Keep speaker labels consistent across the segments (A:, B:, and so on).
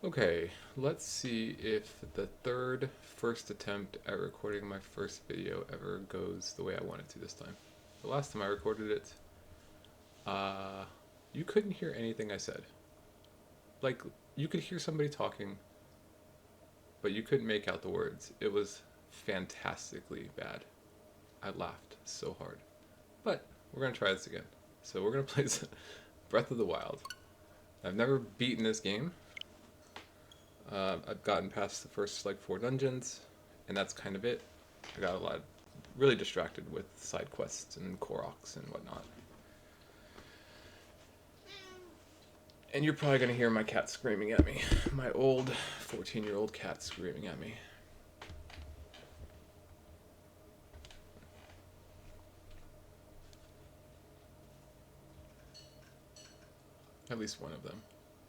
A: Okay, let's see if the third first attempt at recording my first video ever goes the way I want it to this time. The last time I recorded it, uh, you couldn't hear anything I said. Like, you could hear somebody talking, but you couldn't make out the words. It was fantastically bad. I laughed so hard. But we're gonna try this again. So we're gonna play Breath of the Wild. I've never beaten this game. I've gotten past the first like 4 dungeons, and that's kind of it. I got a lot, really distracted with side quests and Koroks and whatnot. And you're probably gonna hear my cat screaming at me. My old 14-year-old cat screaming at me. At least one of them.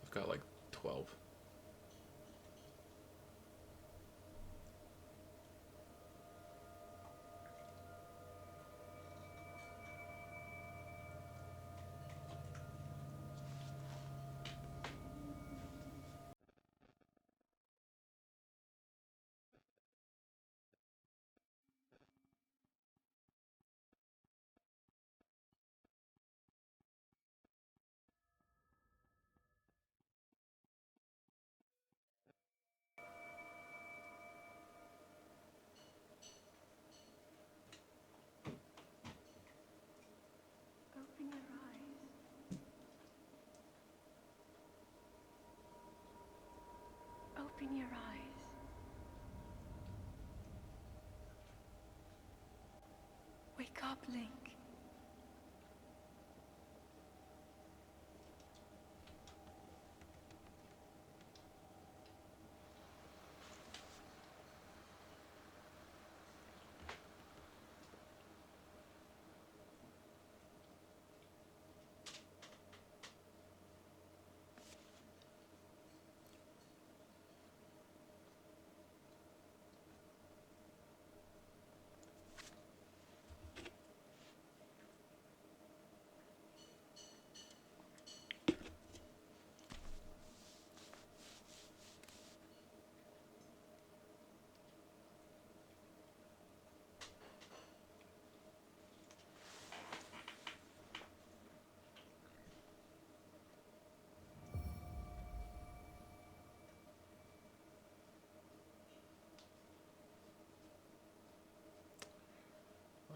A: I've got like 12.
B: Open your eyes. Open your eyes. Wake up, Link.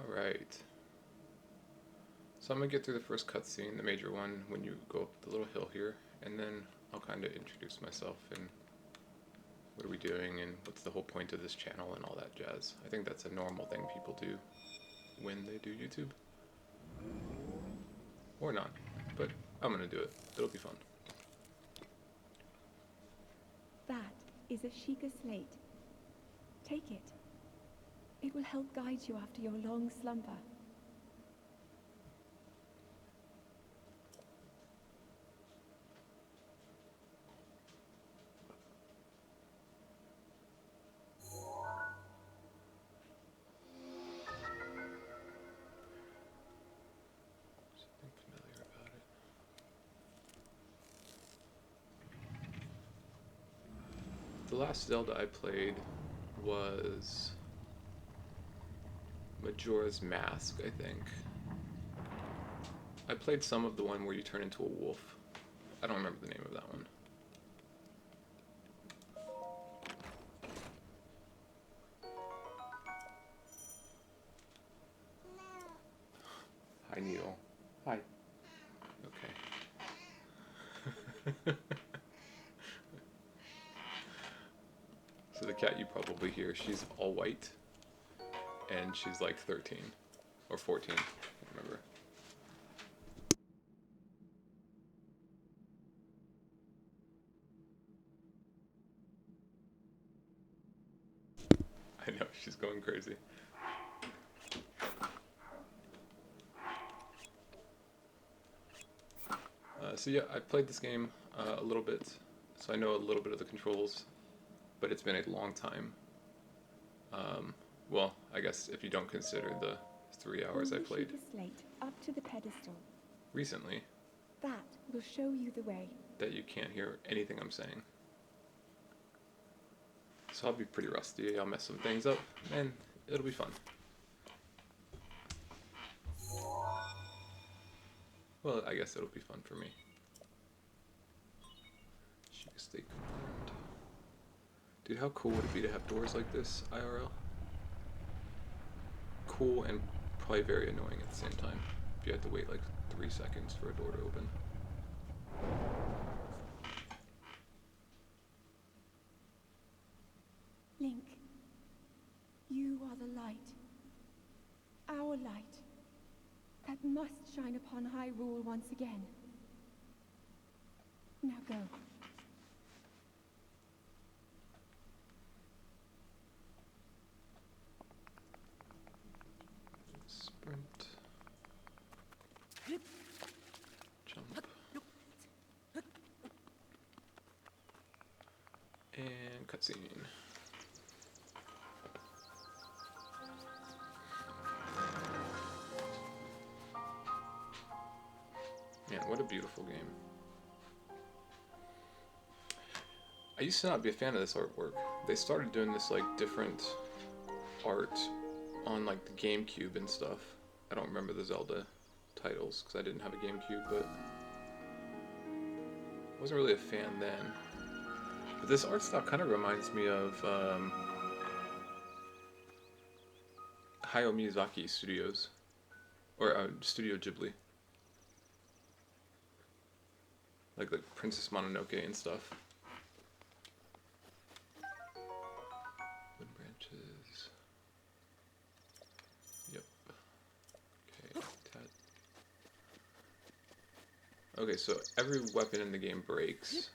A: Alright. So I'm gonna get through the first cutscene, the major one, when you go up the little hill here, and then I'll kind of introduce myself and what are we doing and what's the whole point of this channel and all that jazz. I think that's a normal thing people do when they do YouTube. Or not, but I'm gonna do it. It'll be fun.
B: That is a Sheikah slate. Take it. It will help guide you after your long slumber.
A: Something familiar about it. The last Zelda I played was Majora's Mask, I think. I played some of the one where you turn into a wolf. I don't remember the name of that one. Hi, Needle. Hi. Okay. So the cat you probably hear, she's all white, and she's like 13 or 14, I don't remember. I know, she's going crazy. So yeah, I played this game a little bit, so I know a little bit of the controls, but it's been a long time. Well, I guess if you don't consider the 3 hours I
B: Hold the
A: played
B: Sheikah slate up to the pedestal.
A: recently,
B: That will show you the way.
A: that you can't hear anything I'm saying. So I'll be pretty rusty. I'll mess some things up, and it'll be fun. Well, I guess it'll be fun for me. Chica steak confirmed. Dude, how cool would it be to have doors like this, IRL? Cool and probably very annoying at the same time. If you had to wait like 3 seconds for a door to open.
B: Link, you are the light. Our light. That must shine upon Hyrule once again. Now go.
A: Sprint. Jump. And cutscene. Man, what a beautiful game. I used to not be a fan of this artwork. They started doing this like different art on like the GameCube and stuff. I don't remember the Zelda titles because I didn't have a GameCube, but I wasn't really a fan then. But this art style kind of reminds me of Hayao Miyazaki Studios, or Studio Ghibli. Like the Princess Mononoke and stuff. Wood branches. Yep. Okay, okay, so every weapon in the game breaks,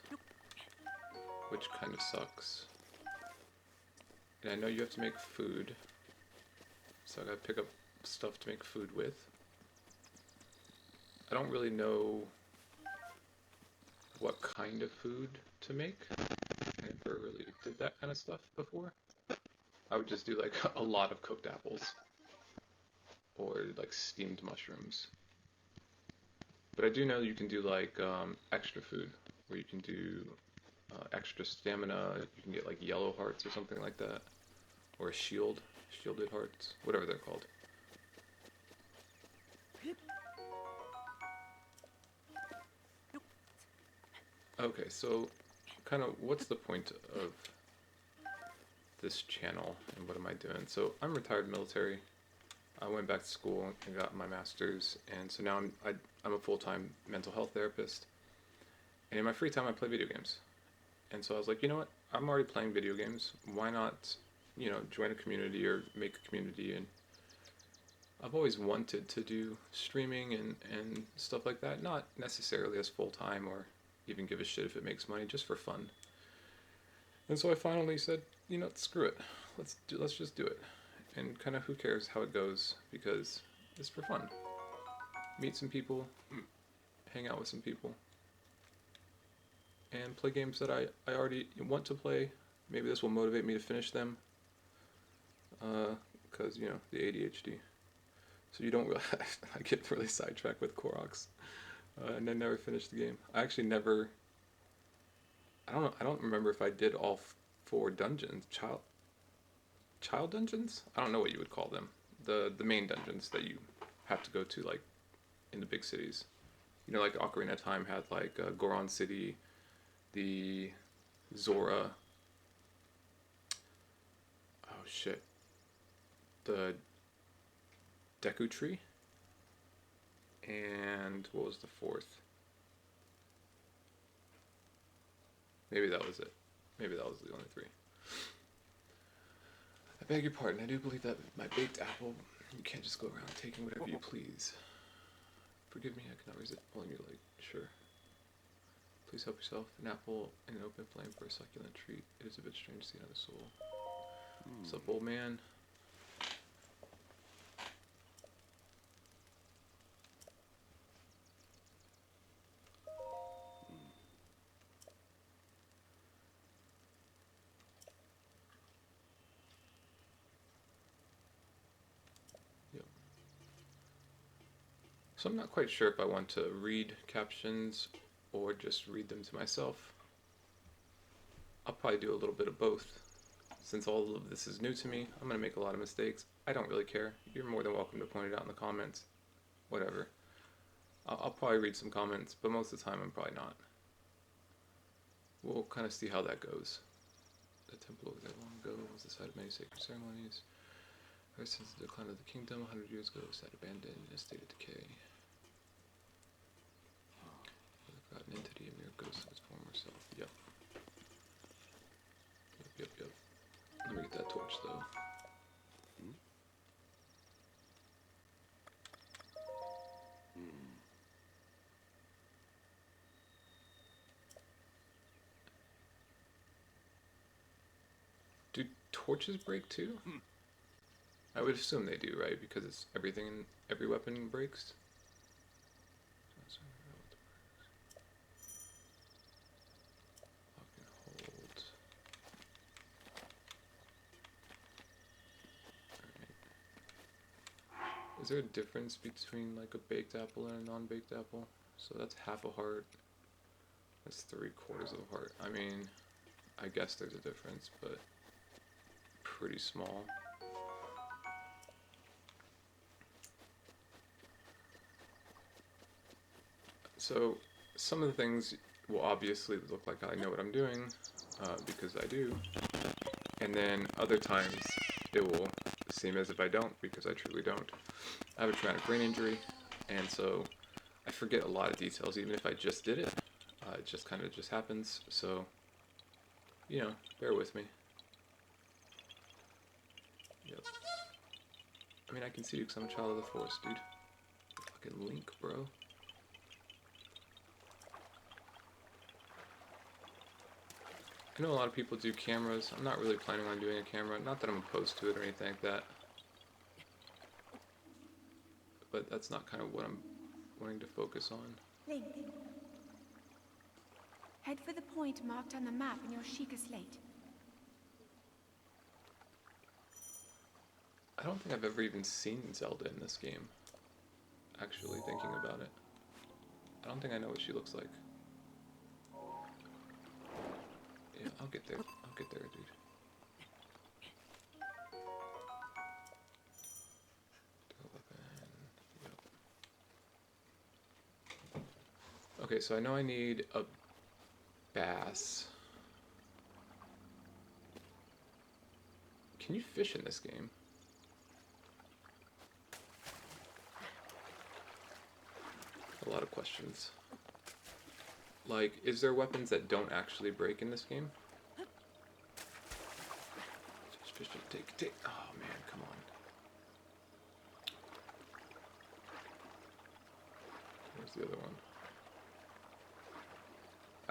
A: which kind of sucks. And I know you have to make food, so I gotta pick up stuff to make food with. I don't really know what kind of food to make. I never really did that kind of stuff before. I would just do like a lot of cooked apples or like steamed mushrooms. But I do know you can do like extra food where you can do extra stamina. You can get like yellow hearts or something like that, or a shielded hearts, whatever they're called. Okay, so kind of what's the point of this channel and what am I doing? So I'm retired military. I went back to school and got my master's, and so now I'm a full-time mental health therapist. And in my free time I play video games. And so I was like, you know what? I'm already playing video games. Why not, you know, join a community or make a community? And I've always wanted to do streaming and stuff like that, not necessarily as full-time or even give a shit if it makes money, just for fun. And so I finally said, you know, screw it. Let's just do it. And kind of who cares how it goes, because it's for fun. Meet some people, hang out with some people, and play games that I already want to play. Maybe this will motivate me to finish them, because, you know, the ADHD. So you don't really, I get really sidetracked with Koroks, and I never finished the game. I actually never, I don't remember if I did all 4 dungeons, child dungeons? I don't know what you would call them. The main dungeons that you have to go to, like, in the big cities. You know, like Ocarina of Time had, like, Goron City, the Zora, oh shit, the Deku Tree, and what was the 4th? Maybe that was it. Maybe that was the only 3. I beg your pardon, I do believe that my baked apple, you can't just go around taking whatever you please. Forgive me, I cannot resist pulling your leg. Sure. Please help yourself. An apple in an open flame for a succulent treat. It is a bit strange to see another soul. What's up, old man? Yep. So I'm not quite sure if I want to read captions or just read them to myself. I'll probably do a little bit of both, since all of this is new to me, I'm going to make a lot of mistakes. I don't really care. You're more than welcome to point it out in the comments. Whatever. I'll probably read some comments, but most of the time I'm probably not. We'll kind of see how that goes. The temple over there long ago was the site of many sacred ceremonies. Ever since the decline of the kingdom 100 years ago, it sat abandoned in a state of decay. The forgotten entity, a mere ghost of its former self. Yep. Yep. Let me get that torch though. Do torches break too? I would assume they do, right? Because it's everything in every weapon breaks. Lock and hold. Alright. Is there a difference between like a baked apple and a non-baked apple? So that's half a heart. That's 3/4 of a heart. I mean, I guess there's a difference, but pretty small. So some of the things will obviously look like I know what I'm doing, because I do, and then other times it will seem as if I don't, because I truly don't. I have a traumatic brain injury, and so I forget a lot of details, even if I just did it. It just kind of just happens, so, you know, bear with me. Yep. I mean, I can see you because I'm a child of the Force, dude. Fucking Link, bro. I know a lot of people do cameras. I'm not really planning on doing a camera. Not that I'm opposed to it or anything like that. But that's not kind of what I'm wanting to focus on.
B: Link. Head for the point marked on the map in your Sheikah slate.
A: I don't think I've ever even seen Zelda in this game. Actually, thinking about it. I don't think I know what she looks like. Yeah, I'll get there. I'll get there, dude. Yep. Okay, so I know I need a bass. Can you fish in this game? A lot of questions. Like, is there weapons that don't actually break in this game? Just fish, take. Oh man, come on. Where's the other one?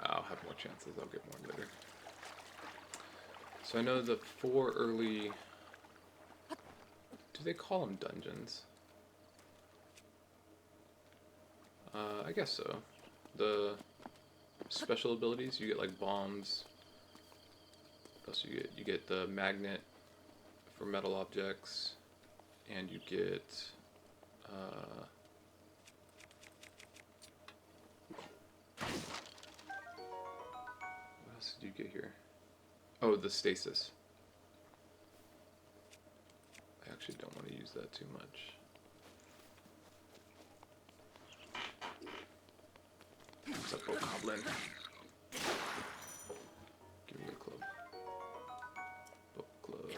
A: I'll have more chances. I'll get more later. So I know the 4 early... Do they call them dungeons? I guess so. The special abilities, you get like bombs. What else you get the magnet for metal objects, and you get what else did you get here? Oh, the stasis. I actually don't want to use that too much. What's up, Bokoblin? Give me a club. Book club.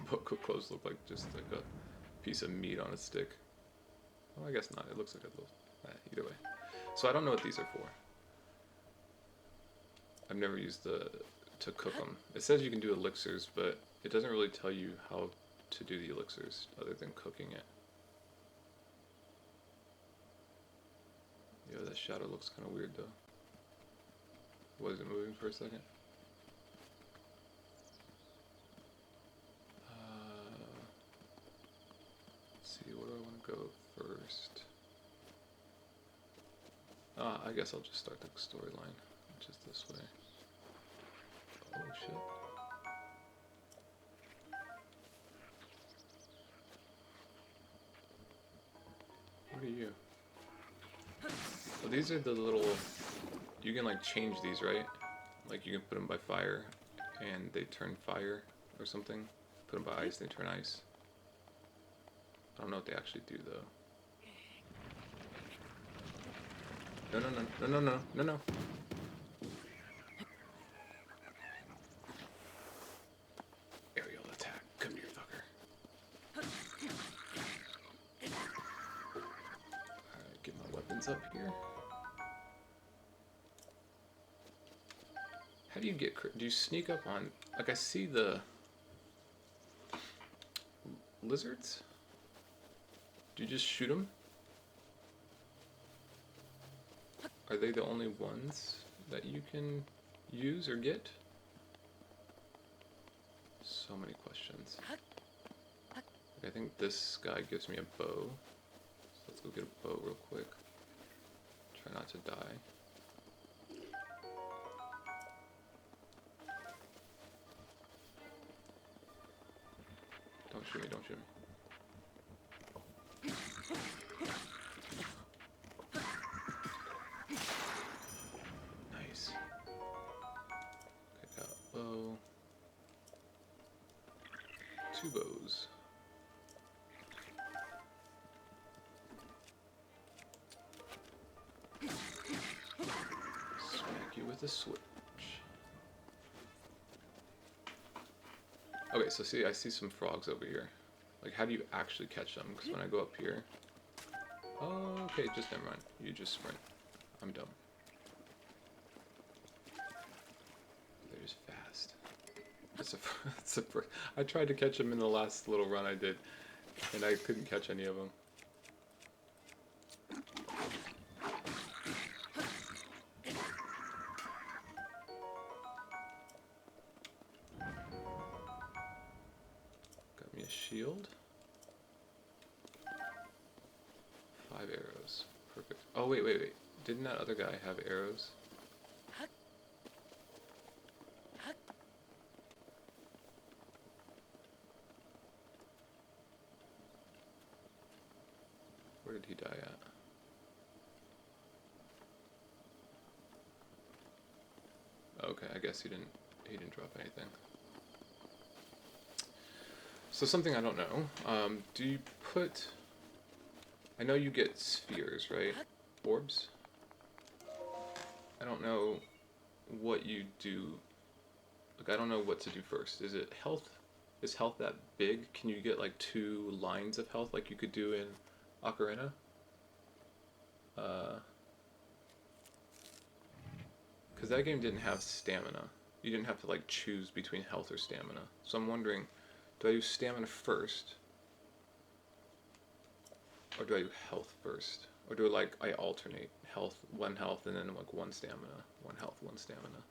A: Book clubs look like just like a piece of meat on a stick. Well, I guess not. It looks like a little... either way. So I don't know what these are for. I've never used to cook them. It says you can do elixirs, but it doesn't really tell you how to do the elixirs other than cooking it. Yeah, that shadow looks kind of weird though. Was it moving for a second? Let's see, where do I want to go first? I guess I'll just start the storyline, which is this way. Oh shit. What are you? Well, these are the little... You can like change these, right? Like you can put them by fire and they turn fire or something. Put them by ice, they turn ice. I don't know what they actually do though. No, no, no, no, no, no, no, no. Aerial attack. Come here, fucker. Alright, get my weapons up here. How do you get... Do you sneak up on... Like, I see the... lizards? Do you just shoot them? Are they the only ones that you can use or get? So many questions. Like, I think this guy gives me a bow. So let's go get a bow real quick. Try not to die. Don't shoot me, don't shoot me. Nice. Okay, got a bow. 2 bows. Smack you with a switch. Okay, so see, I see some frogs over here. Like, how do you actually catch them? Because when I go up here... Oh, okay, just never mind. You just sprint. I'm dumb. They're just fast. I tried to catch them in the last little run I did, and I couldn't catch any of them. Got me a shield. 5 arrows. Perfect. Oh, wait, wait, wait. Didn't that other guy have arrows? Where did he die at? Okay, I guess he didn't drop anything. So something I don't know. Do you put... I know you get spheres, right? Orbs? I don't know what you do. Like, I don't know what to do first. Is it health? Is health that big? Can you get like 2 lines of health like you could do in Ocarina? Because that game didn't have stamina. You didn't have to like choose between health or stamina. So I'm wondering, do I do stamina first? Or do I do health first? Or do I alternate health, 1 health, and then like 1 stamina, 1 health, 1 stamina?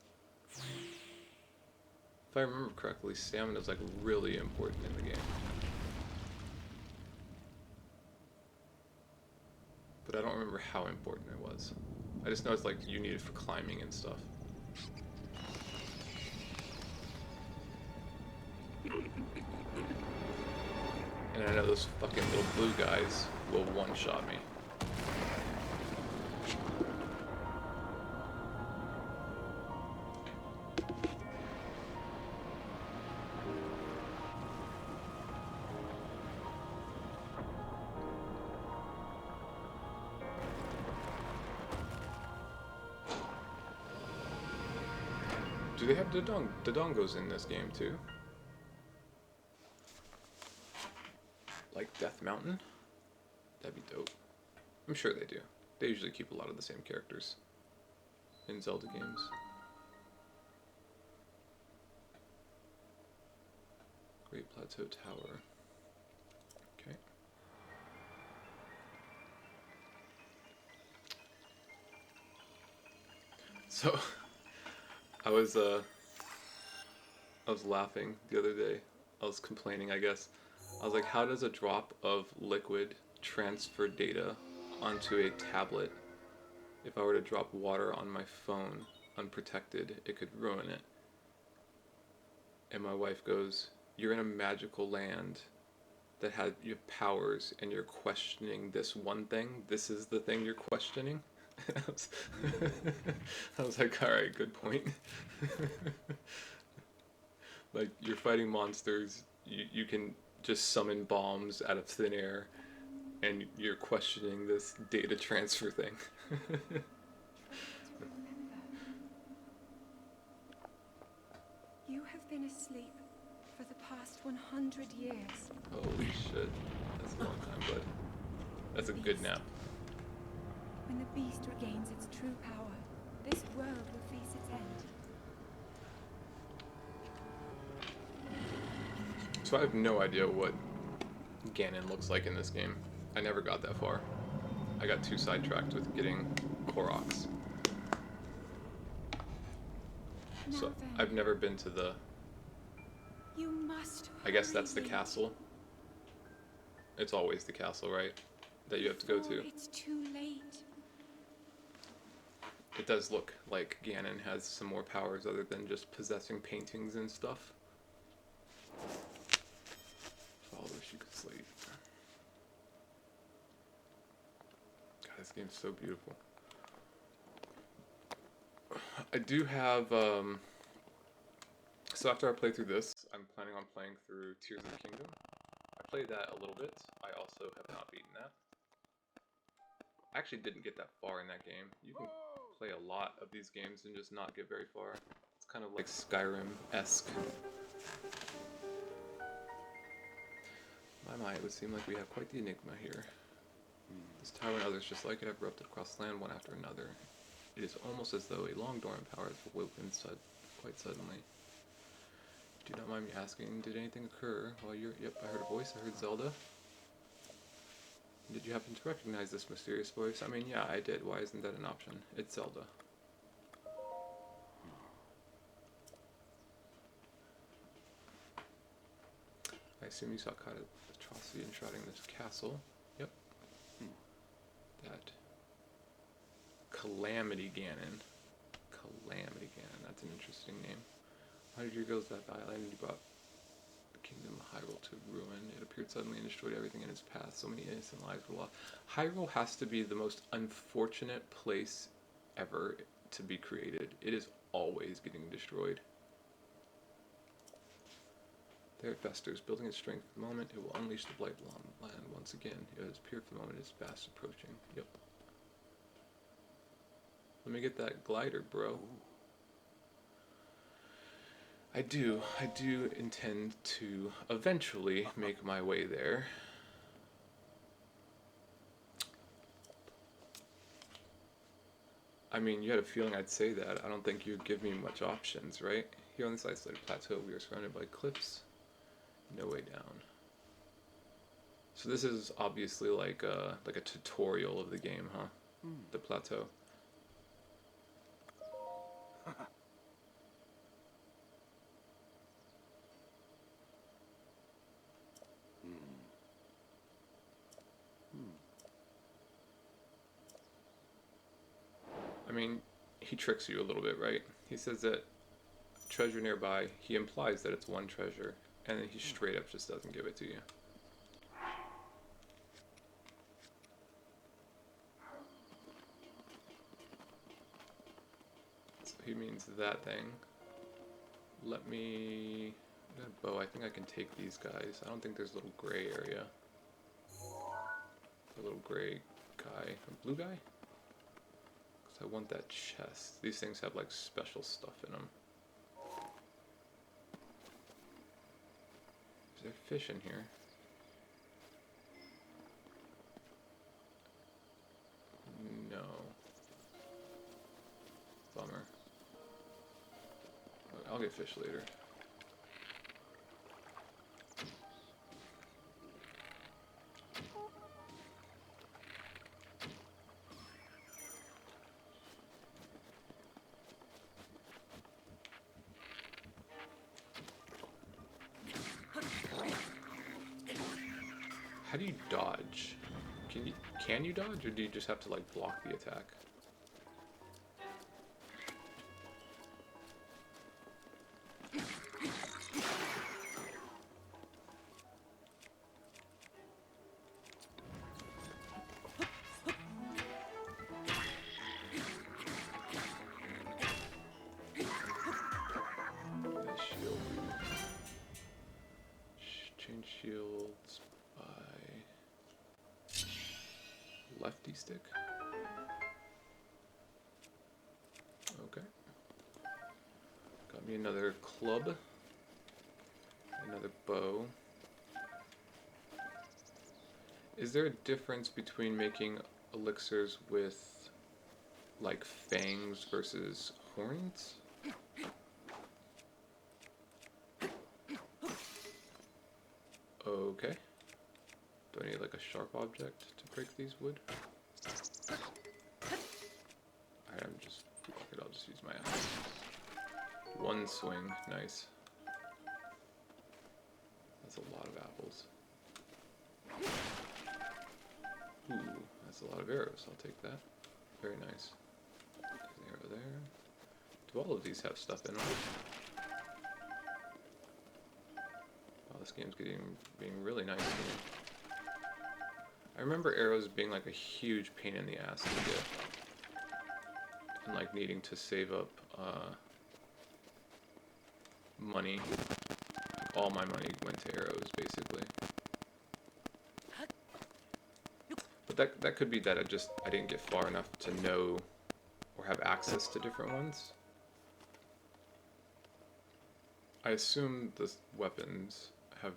A: If I remember correctly, stamina is like really important in the game. But I don't remember how important it was. I just know it's like you need it for climbing and stuff. And I know those fucking little blue guys will one-shot me. Do they have Dodongos in this game too? Like Death Mountain? That'd be dope. I'm sure they do. They usually keep a lot of the same characters in Zelda games. Great Plateau Tower. Okay. So I was laughing the other day. I was complaining, I guess. I was like, how does a drop of liquid transfer data onto a tablet? If I were to drop water on my phone unprotected, it could ruin it. And my wife goes, you're in a magical land that had your powers and you're questioning this one thing? This is the thing you're questioning? I was like, alright, good point. Like, you're fighting monsters, you can just summon bombs out of thin air, and you're questioning this data transfer thing.
B: Try to remember. You have been asleep for the past 100 years.
A: Holy shit. That's a long time, but that's a good nap.
B: When the beast regains its true power, this world will face its end.
A: So I have no idea what Ganon looks like in this game. I never got that far. I got too sidetracked with getting Koroks. So I've never been to the...
B: You must
A: I guess that's the
B: hurry.
A: castle. It's always the castle, right? That you have to go to.
B: It's too late.
A: It does look like Ganon has some more powers other than just possessing paintings and stuff. If all wish you could sleep. God, this game's so beautiful. I do have, so after I play through this, I'm planning on playing through Tears of the Kingdom. I played that a little bit. I also have not beaten that. I actually didn't get that far in that game. You can play a lot of these games and just not get very far. It's kind of like Skyrim-esque. My, it would seem like we have quite the enigma here. This tower and others just like it have erupted across land one after another. It is almost as though a long dormant power has awoken quite suddenly. Do not mind me asking, did anything occur while you're... Yep, I heard a voice. I heard Zelda. Did you happen to recognize this mysterious voice? I mean, yeah, I did. Why isn't that an option? It's Zelda. I assume you saw kind of atrocity enshrouding this castle. Yep. That Calamity Ganon. Calamity Ganon. That's an interesting name. 100 years ago, that island you brought the kingdom of Hyrule to ruin. It appeared suddenly and destroyed everything in its path. So many innocent lives were lost. Hyrule has to be the most unfortunate place ever to be created. It is always getting destroyed. There it festers, building its strength for the moment. It will unleash the blight land once again. It has appeared for the moment. It's fast approaching. Yep. Let me get that glider, bro. I do intend to eventually make my way there. I mean, you had a feeling I'd say that. I don't think you'd give me much options, right? Here on this isolated plateau, we are surrounded by cliffs. No way down. So this is obviously like a tutorial of the game, huh? The plateau. I mean, he tricks you a little bit, right? He says that treasure nearby, he implies that it's one treasure, and then he straight up just doesn't give it to you. So he means that thing. Let me... I got a bow. I think I can take these guys. I don't think there's a little gray area. A little gray guy. A blue guy? Because I want that chest. These things have like special stuff in them. Is there fish in here? No. Bummer. I'll get fish later. How do you dodge? Can you dodge, or do you just have to like block the attack? The shield. D-stick. Okay. Got me another club. Another bow. Is there a difference between making elixirs with like fangs versus horns? Okay. Do I need like a sharp object to break these wood? Alright, I'll just use my axe. One swing, nice. That's a lot of apples. Ooh, that's a lot of arrows, I'll take that. Very nice. There's an arrow there. Do all of these have stuff in them? Oh, this game's being really nice to me. I remember arrows being like a huge pain in the ass to get. And like needing to save up money. All my money went to arrows, basically. But that could be that I didn't get far enough to know or have access to different ones. I assume the weapons have...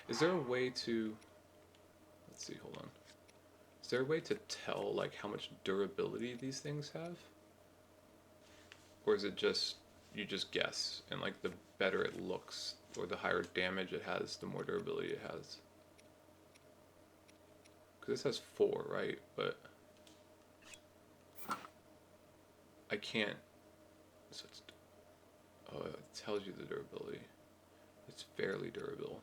A: Is there a way to... Let's see, hold on. Is there a way to tell like how much durability these things have? Or is it just, you just guess, and like the better it looks, or the higher damage it has, the more durability it has? Because this has 4, right? But I can't, so it's, oh, it tells you the durability. It's fairly durable.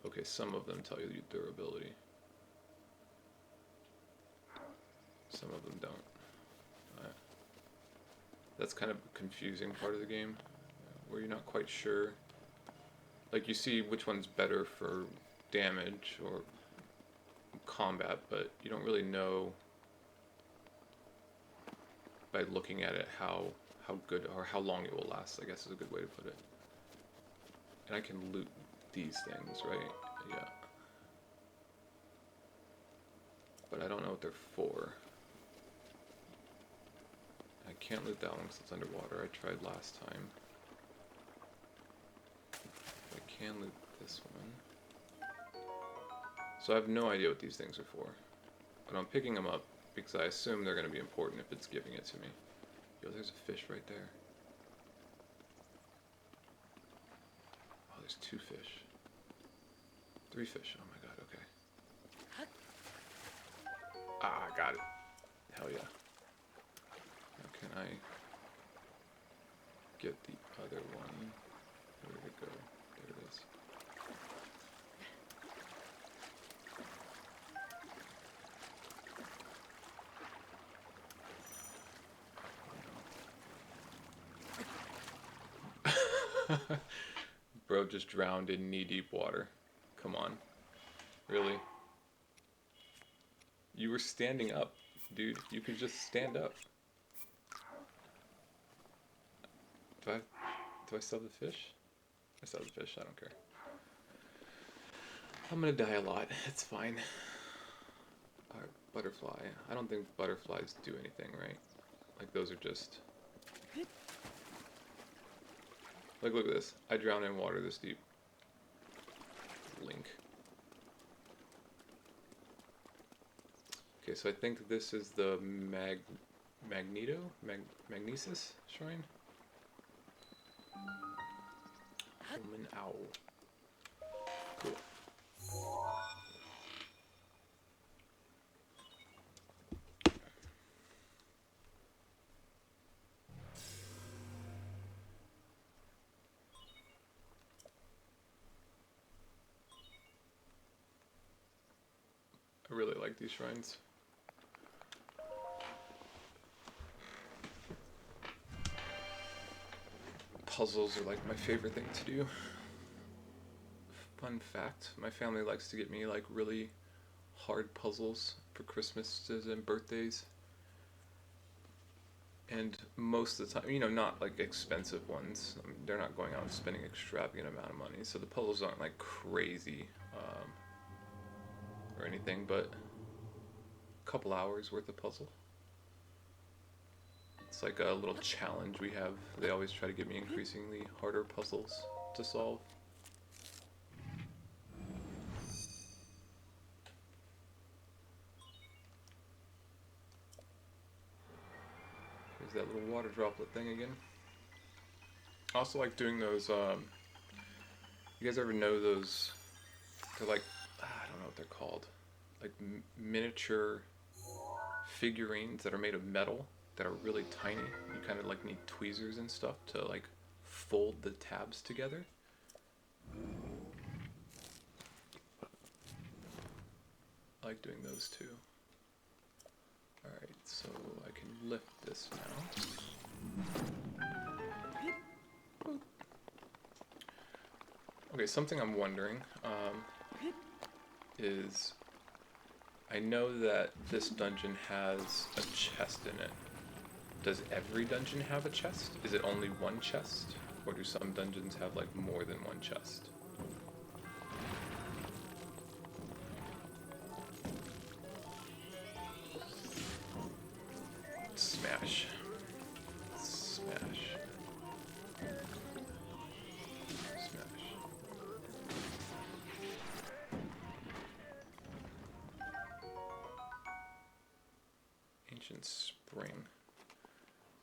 A: Okay, some of them tell you durability. Some of them don't. That's kind of a confusing part of the game, where you're not quite sure. Like, you see which one's better for damage or combat, but you don't really know by looking at it how good or how long it will last, I guess is a good way to put it. And I can loot these things, right? Yeah. But I don't know what they're for. I can't loot that one because it's underwater. I tried last time. I can loot this one. So I have no idea what these things are for. But I'm picking them up because I assume they're going to be important if it's giving it to me. Yo, there's a fish right there. Oh, there's 2 fish. 3 fish. Oh my god, okay. Ah, I got it. Hell yeah. Now can I get the other one? Where did it go? There it is. Bro just drowned in knee-deep water. Come on. Really? You were standing up, dude. You could just stand up. Do I still have the fish? I still have the fish, I don't care. I'm gonna die a lot, it's fine. Alright, butterfly. I don't think butterflies do anything, right? Like, those are just... Like, look at this. I drown in water this deep. Link. Okay, so I think this is the Magnesis shrine? Woman owl. Cool. I really like these shrines. Puzzles are like my favorite thing to do. Fun fact, my family likes to get me like really hard puzzles for Christmases and birthdays. And most of the time, you know, not like expensive ones. I mean, they're not going out and spending extravagant amount of money, so the puzzles aren't like crazy or anything, but a couple hours worth of puzzle. It's like a little challenge we have. They always try to give me increasingly harder puzzles to solve. There's that little water droplet thing again. I also like doing those. You guys ever know those? They're like, I don't know what they're called. Like miniature figurines that are made of metal that are really tiny. You kind of like need tweezers and stuff to like fold the tabs together. I like doing those too. Alright, so I can lift this now. Okay, something I'm wondering is I know that this dungeon has a chest in it. Does every dungeon have a chest? Is it only one chest? Or do some dungeons have like more than one chest? Smash. Smash. Smash. Ancient spring.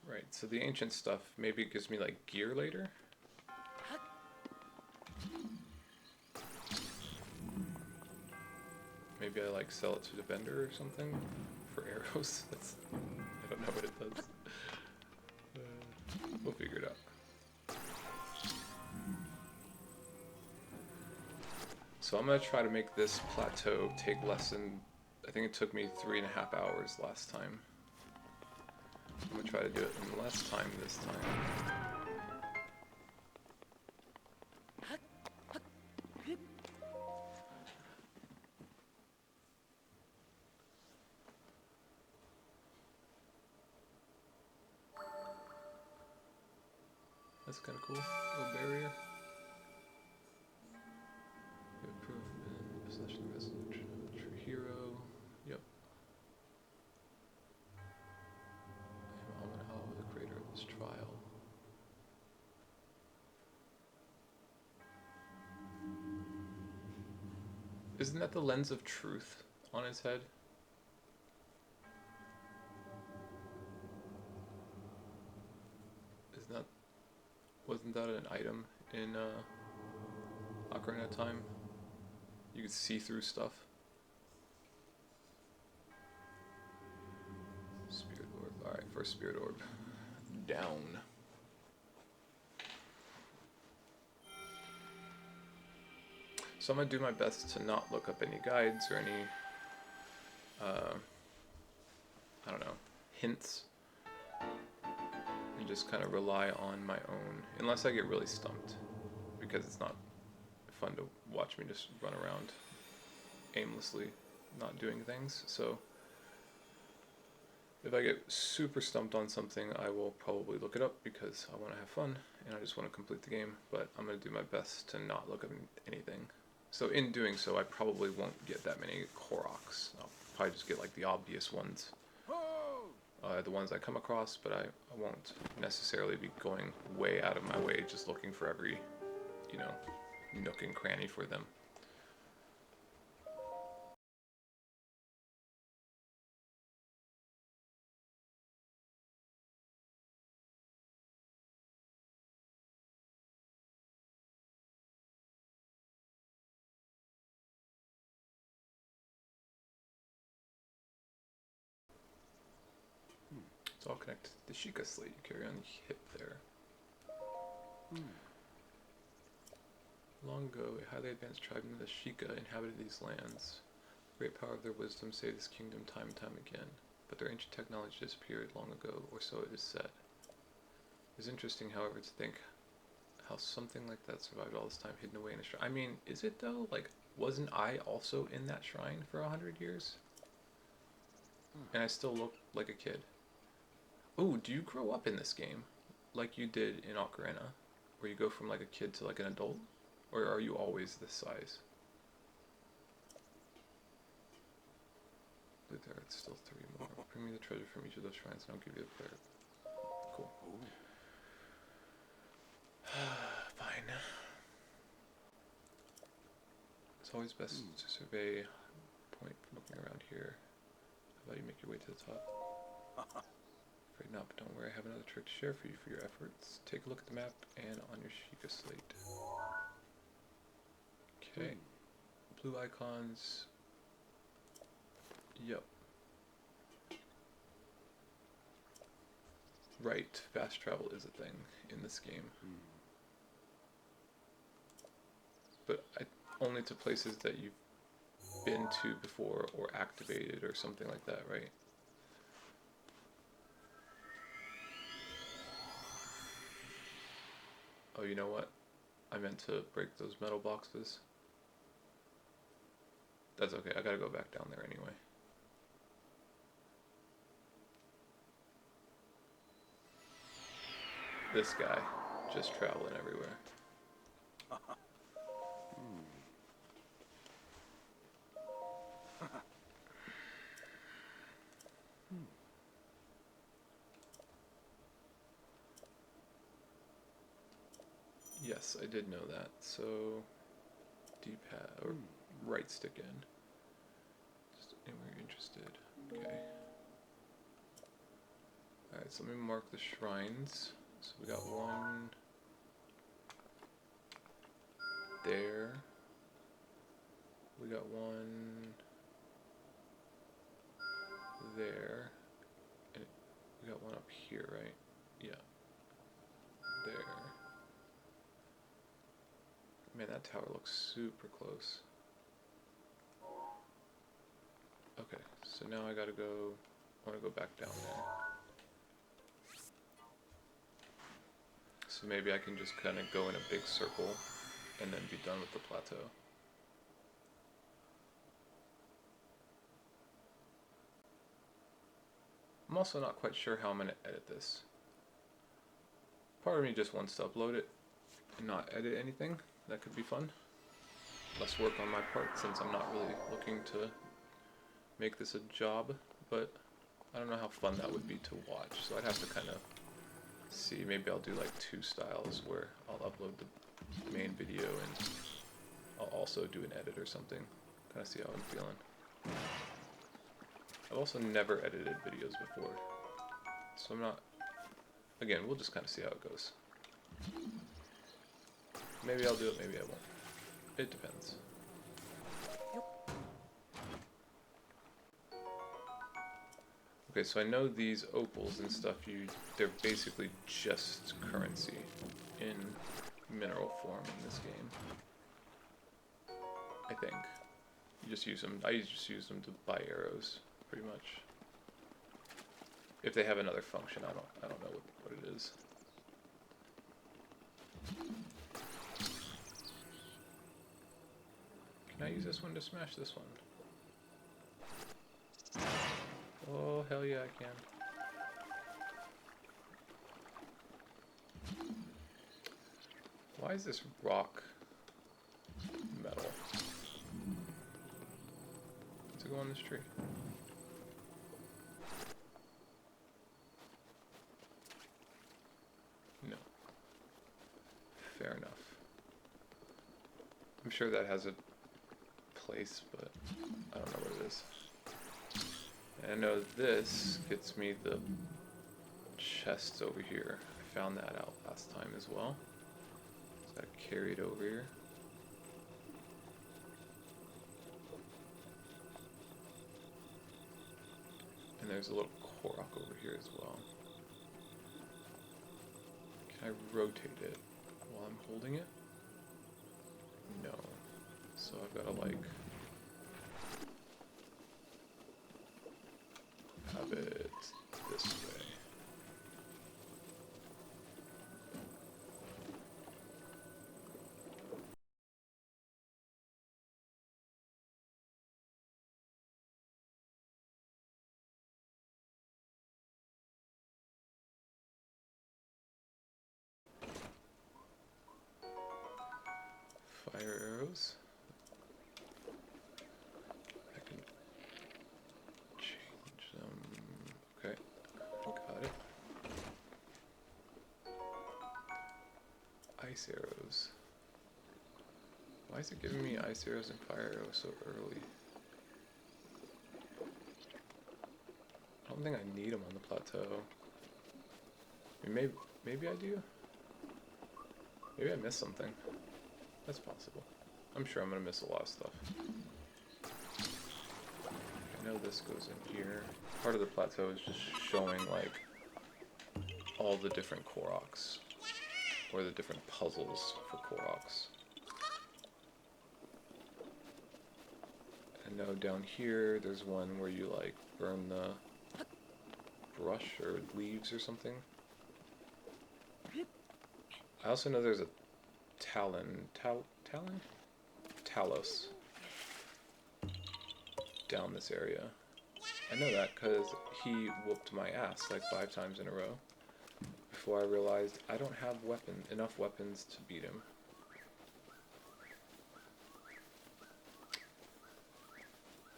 A: Right, so the ancient stuff, maybe it gives me like gear later? Maybe I like sell it to the vendor or something for arrows. I don't know what it does. We'll figure it out. So I'm gonna try to make this plateau take less than, I think it took me 3.5 hours last time. I'm gonna try to do it in less time this time. That's kind of cool. Little barrier. Good proof in possession of resolution. True hero. Yep. I am Alman, the creator of this trial. Isn't that the lens of truth on his head? Isn't that, wasn't that an item in Ocarina of Time? You could see through stuff. Spirit orb. Alright, first spirit orb. Down. So I'm gonna do my best to not look up any guides or any, I don't know, hints, and just kind of rely on my own, unless I get really stumped, because it's not fun to watch me just run around aimlessly, not doing things. So if I get super stumped on something, I will probably look it up because I want to have fun and I just want to complete the game, but I'm going to do my best to not look at anything. So in doing so, I probably won't get that many Koroks. I'll probably just get like the obvious ones, the ones I come across, but I won't necessarily be going way out of my way just looking for every, you know, nook and cranny for them. It's all connected to the Sheikah slate you carry on the hip there. Long ago, a highly advanced tribe named the Sheikah inhabited these lands. The great power of their wisdom saved this kingdom time and time again, but their ancient technology disappeared long ago, or so it is said. It's interesting, however, to think how something like that survived all this time hidden away in a shrine. I mean, is it though? Like, wasn't I also in that shrine for 100 years? And I still look like a kid. Oh, do you grow up in this game like you did in Ocarina, where you go from like a kid to like an adult, or are you always this size? There, it's still three more. Bring me the treasure from each of those shrines, and I'll give you the player. Cool. Fine. It's always best to survey point from looking around here. How about you make your way to the top? Afraid not, but don't worry, I have another trick to share for you for your efforts. Take a look at the map and on your Sheikah slate. Okay. Blue icons. Yep. Right, fast travel is a thing in this game. But only to places that you've been to before or activated or something like that, right? Oh, you know what? I meant to break those metal boxes. That's okay, I gotta go back down there anyway. This guy, just traveling everywhere. Yes, I did know that. So, D-pad, or right stick in. Just anywhere you're interested. Okay. Alright, so let me mark the shrines. So we got one there. We got one there. And we got one up here, right? Yeah. There. Man, that tower looks super close. Okay, so now I gotta go, I wanna go back down there. So maybe I can just kind of go in a big circle and then be done with the plateau. I'm also not quite sure how I'm gonna edit this. Part of me just wants to upload it and not edit anything. That could be fun. Less work on my part since I'm not really looking to make this a job, but I don't know how fun that would be to watch, so I'd have to kind of see. Maybe I'll do like two styles where I'll upload the main video and I'll also do an edit or something. Kind of see how I'm feeling. I've also never edited videos before, so I'm not. Again, we'll just kind of see how it goes. Maybe I'll do it, maybe I won't. It depends. Okay, so I know these opals and stuff, they're basically just currency in mineral form in this game. I think. You just use them, I just use them to buy arrows, pretty much. If they have another function, I don't know what it is. Can I use this one to smash this one? Oh, hell yeah, I can. Why is this rock metal? Does it go on this tree? No. Fair enough. I'm sure that has a place, but I don't know what it is. And I know this gets me the chests over here. I found that out last time as well. So I carried over here. And there's a little Korok over here as well. Can I rotate it while I'm holding it? No. So I've got to like have it this way. arrows. I can change them. Okay, got it. Ice arrows. Why is it giving me ice arrows and fire arrows so early? I don't think I need them on the plateau. I mean, maybe I do? Maybe I missed something. That's possible. I'm sure I'm gonna miss a lot of stuff. I know this goes in here. Part of the plateau is just showing like all the different Koroks, or the different puzzles for Koroks. I know down here there's one where you like burn the brush or leaves or something. I also know there's a Talos down this area. I know that because he whooped my ass like 5 times in a row before I realized I don't have enough weapons to beat him.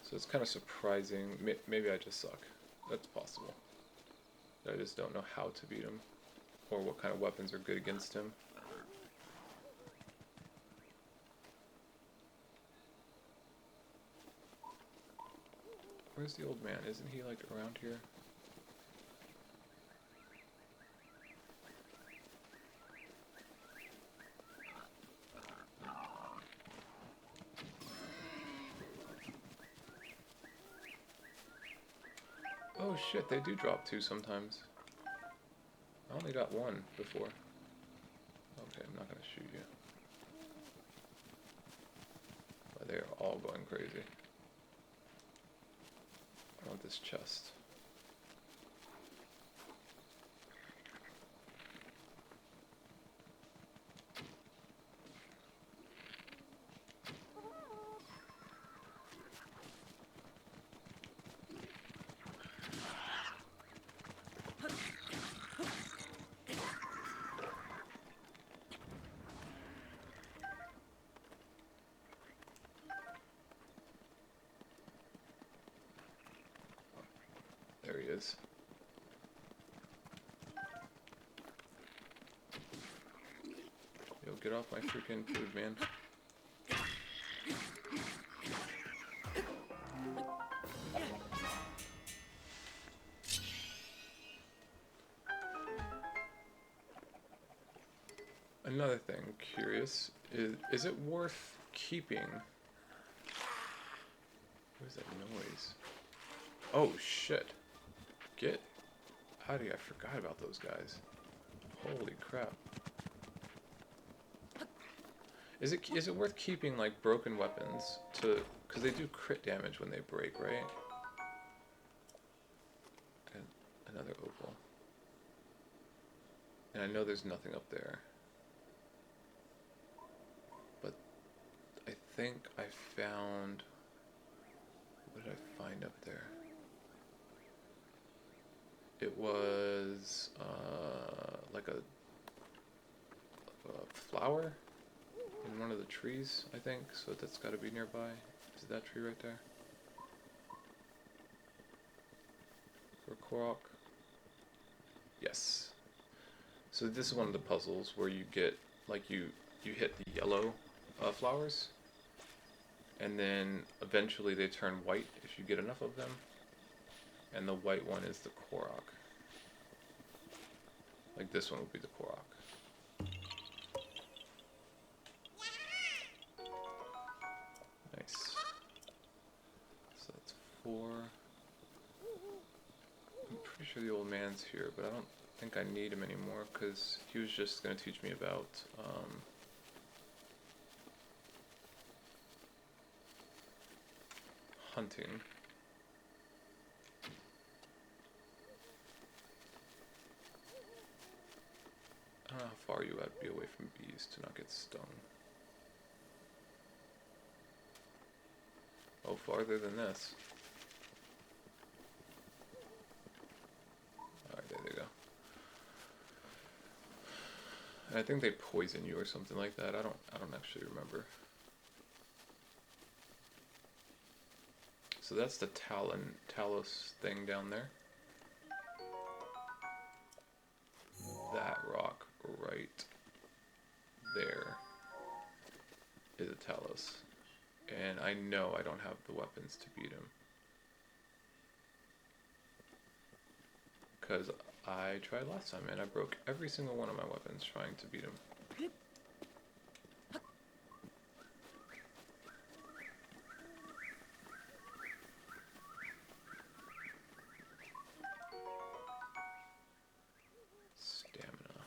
A: So it's kind of surprising. Maybe I just suck. That's possible. I just don't know how to beat him, or what kind of weapons are good against him. Where's the old man? Isn't he like around here? Oh shit, they do drop 2 sometimes. I only got 1 before. Okay, I'm not gonna shoot you. But they're all going crazy. I want this chest. There he is. Yo, get off my freaking food, man. Another thing, curious, is it worth keeping? What is that noise? Oh shit. Get out of here, I forgot about those guys. Holy crap. Is it worth keeping like broken weapons to, because they do crit damage when they break, right? And another opal. And I know there's nothing up there. But I think I found, what did I find up there? It was like a flower in one of the trees, I think, so that's got to be nearby. Is it that tree right there? For Korok? Yes. So this is one of the puzzles where you get, like, you hit the yellow flowers, and then eventually they turn white if you get enough of them, and the white one is the Korok. Like this one would be the Korok. Nice. So that's 4. I'm pretty sure the old man's here, but I don't think I need him anymore because he was just going to teach me about hunting. I don't know how far you have to be away from bees to not get stung. Oh, farther than this. Alright, there they go. And I think they poison you or something like that. I don't actually remember. So that's the Talos thing down there. That rock right there is a Talos. And I know I don't have the weapons to beat him. Because I tried last time and I broke every single one of my weapons trying to beat him. Stamina.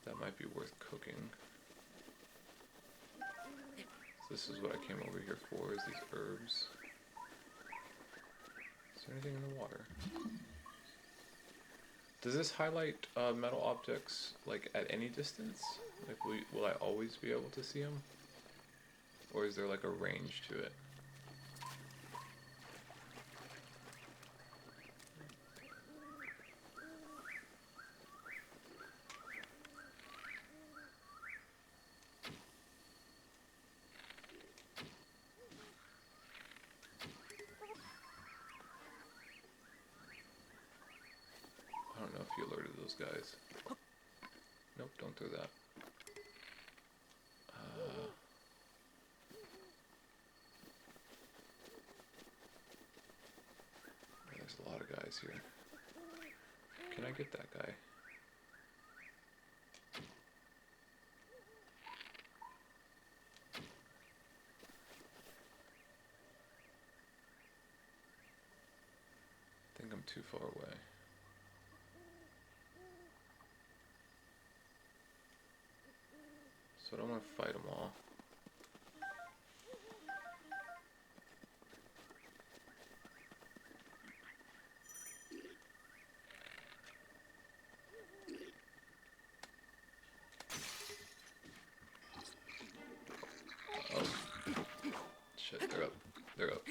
A: That might be worth cooking. So this is what I came over here for, is these herbs. Is there anything in the water? Does this highlight metal objects like at any distance? Like will I always be able to see them? Or is there like a range to it? I don't know if you alerted those guys. Nope, don't do that. There's a lot of guys here. Can I get that guy? I think I'm too far away. So I don't want to fight them all. Oh. Shit, they're up. They're up.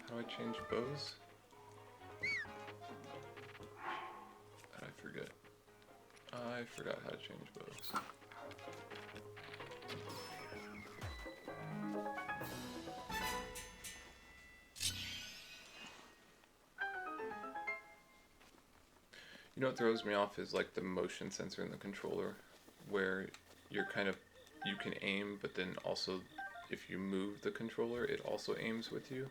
A: How do I change bows? I forget. I forgot how to change bows. You know what throws me off is like the motion sensor in the controller, where you're you can aim, but then also if you move the controller, it also aims with you.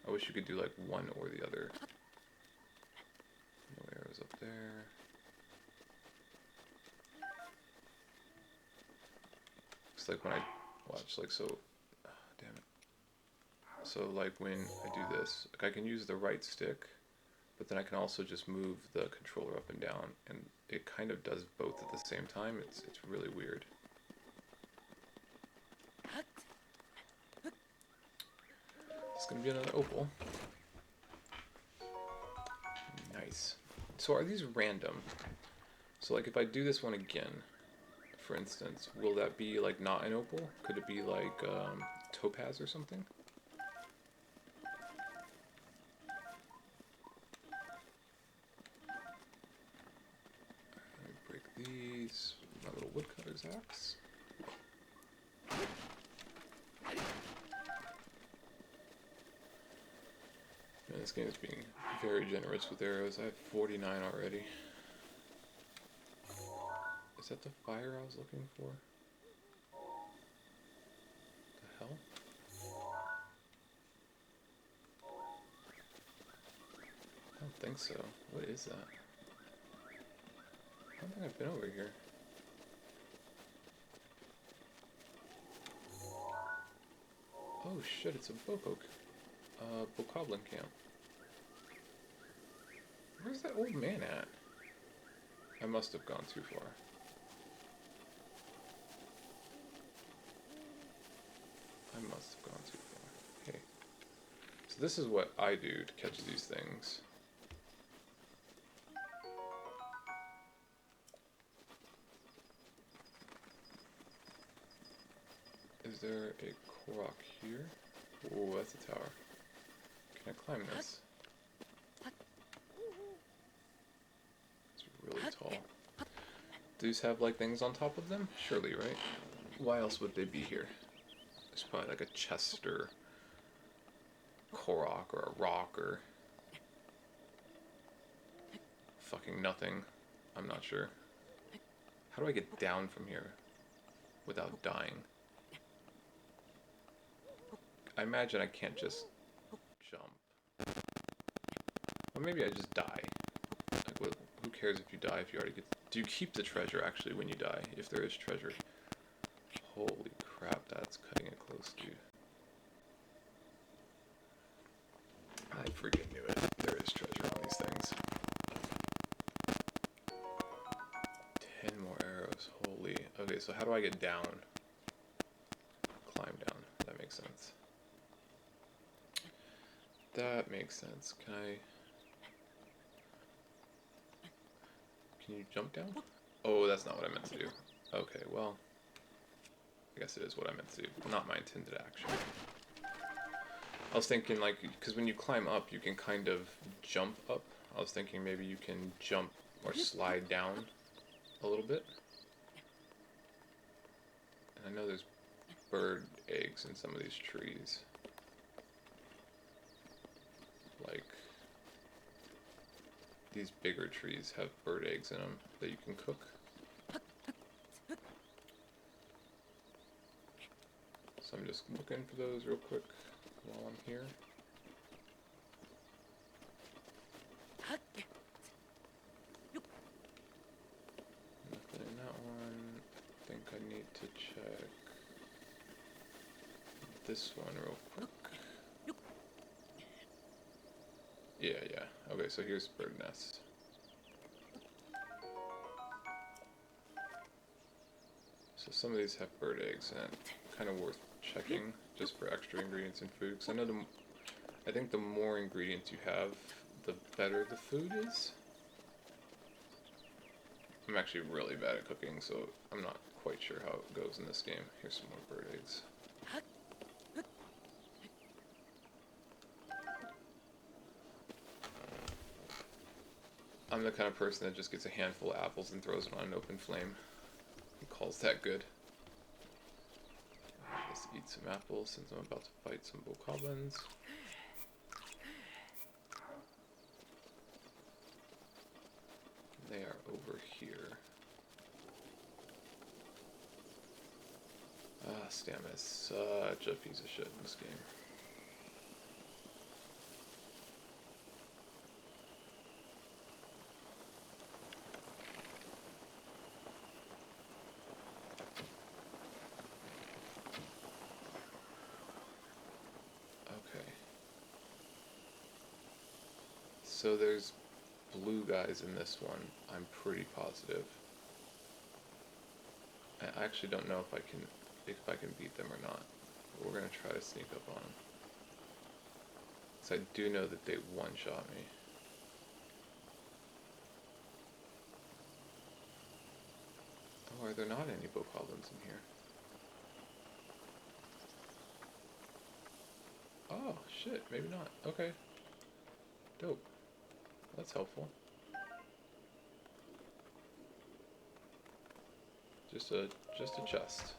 A: I wish you could do like one or the other. No arrows up there. It's like when I watch, like, so, damn it. So like when I do this, like I can use the right stick, but then I can also just move the controller up and down, and it kind of does both at the same time. It's really weird. It's gonna be another opal. Nice. So are these random? So like if I do this one again, for instance, will that be like not an opal? Could it be like topaz or something? Let me break these with my little woodcutter's axe. Man, this game is being very generous with arrows. I have 49 already. Is that the fire I was looking for? The hell? I don't think so. What is that? I don't think I've been over here. Oh shit, it's a Bokoblin camp. Where's that old man at? I must have gone too far. I must have gone too far. Hey. So this is what I do to catch these things. Is there a Korok here? Oh, that's a tower. Can I climb this? It's really tall. Do these have like things on top of them? Surely, right? Why else would they be here? There's probably like a chest or Korok or a rock or fucking nothing. I'm not sure. How do I get down from here without dying? I imagine I can't just jump. Or maybe I just die. Like, who cares if you die if you already get... Do you keep the treasure, actually, when you die? If there is treasure. Holy crap, that's cutting it close, dude. I freaking knew it. There is treasure on these things. 10 more arrows. Holy... Okay, so how do I get down? Climb down. That makes sense. That makes sense. Can you jump down? Oh, that's not what I meant to do. Okay, well... I guess it is what I meant to do. Not my intended action. I was thinking, like, because when you climb up, you can kind of jump up. I was thinking maybe you can jump or slide down a little bit. And I know there's bird eggs in some of these trees. Like, these bigger trees have bird eggs in them that you can cook. So I'm just looking for those real quick while I'm here. Nothing in that one. I think I need to check this one real quick. Yeah. Okay, so here's bird nest. So some of these have bird eggs, and kind of worth checking just for extra ingredients in food. Because I know I think the more ingredients you have, the better the food is. I'm actually really bad at cooking, so I'm not quite sure how it goes in this game. Here's some more bird eggs. I'm the kind of person that just gets a handful of apples and throws it on an open flame. He calls that good. Let's eat some apples since I'm about to fight some bokoblins. They are over here. Stamina is such a piece of shit in this game. Okay. So there's blue guys in this one, I'm pretty positive. I actually don't know if I can beat them or not. But we're gonna try to sneak up on them. So I do know that they one-shot me. Oh, are there not any bokoblins in here? Oh, shit, maybe not. Okay. Dope. That's helpful. Just a chest.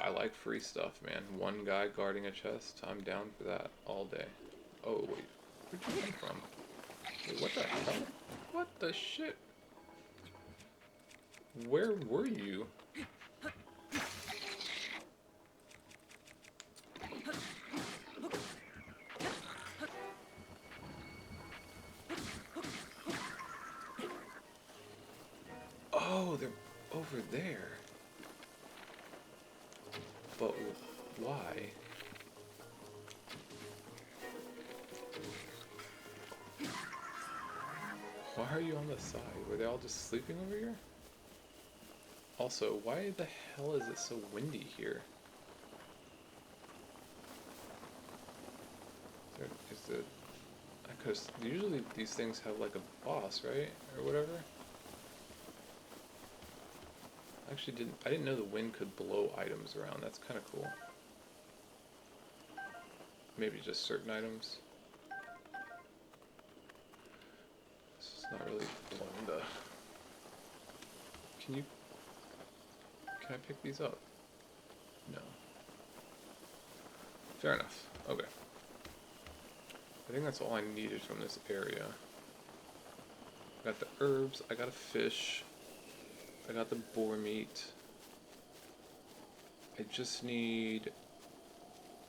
A: I like free stuff, man. One guy guarding a chest, I'm down for that all day. Oh, wait. Where'd you come from? Wait, what the hell? What the shit? Where were you? Oh, they're over there. But why? Why are you on the side? Were they all just sleeping over here? Also, why the hell is it so windy here? Because usually these things have like a boss, right? Or whatever. I didn't know the wind could blow items around. That's kind of cool. Maybe just certain items. This is not really blowing the... Can I pick these up? No. Fair enough. Okay. I think that's all I needed from this area. I got the herbs, I got a fish, I got the boar meat. I just need...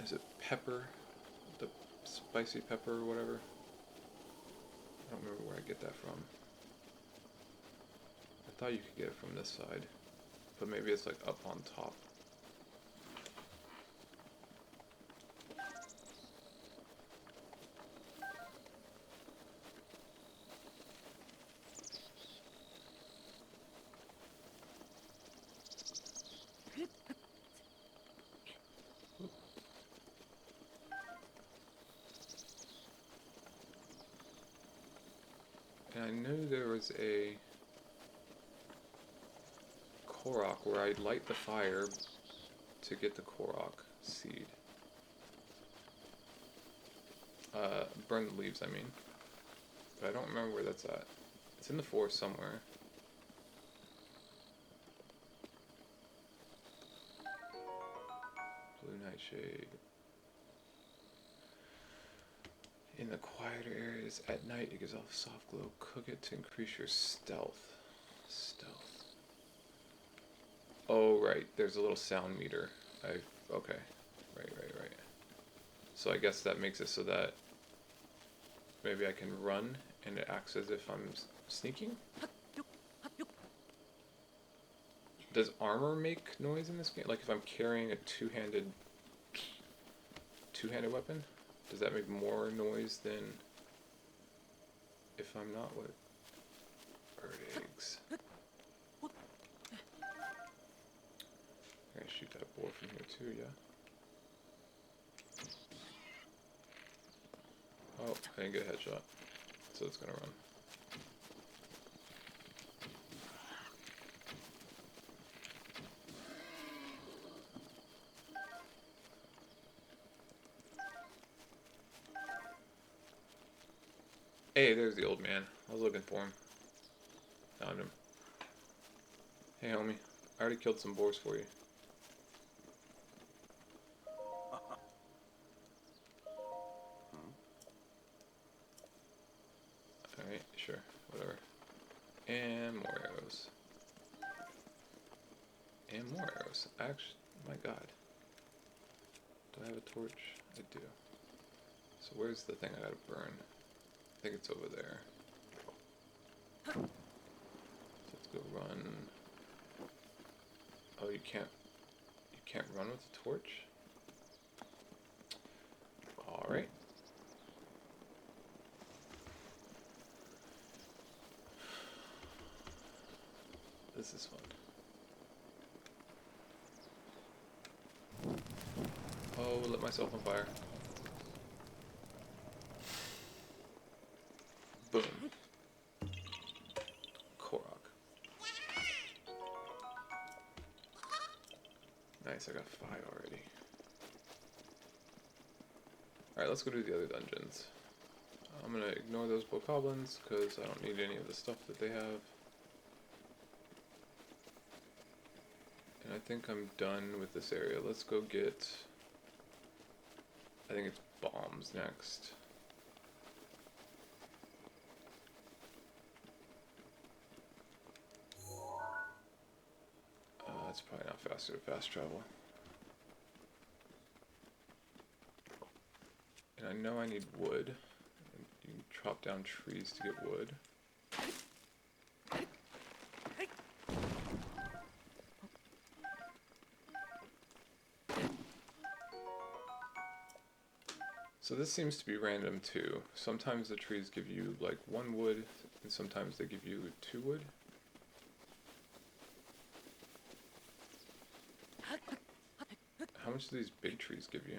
A: Is it pepper? The spicy pepper or whatever? I don't remember where I get that from. I thought you could get it from this side. But maybe it's like up on top. And I knew there was a Korok where I'd light the fire to get the Korok seed. Burn the leaves, I mean. But I don't remember where that's at. It's in the forest somewhere. Blue nightshade. In the quieter areas at night, it gives off a soft glow. Cook it to increase your stealth. Stealth. Oh, right. There's a little sound meter. Okay. Right. So I guess that makes it so that maybe I can run and it acts as if I'm sneaking? Does armor make noise in this game? Like if I'm carrying a two-handed weapon? Does that make more noise than if I'm not? What? Bird eggs. I shoot that boar from here too, yeah? Oh, I didn't get a headshot. So it's gonna run. Hey, there's the old man. I was looking for him. Found him. Hey, homie. I already killed some boars for you. Alright, sure. Whatever. And more arrows. And more arrows. Actually, my god. Do I have a torch? I do. So where's the thing I gotta burn? I think it's over there. So let's go run. Oh, you can't run with the torch? Alright. This is fun. Oh, lit myself on fire. Boom. Korok. Nice, I got 5 already. Alright, let's go do the other dungeons. I'm gonna ignore those bokoblins because I don't need any of the stuff that they have. And I think I'm done with this area. Let's go get... I think it's bombs next. That's probably not faster to fast travel. And I know I need wood. You can chop down trees to get wood. So this seems to be random too. Sometimes the trees give you like 1 wood, and sometimes they give you 2 wood. How much do these big trees give you?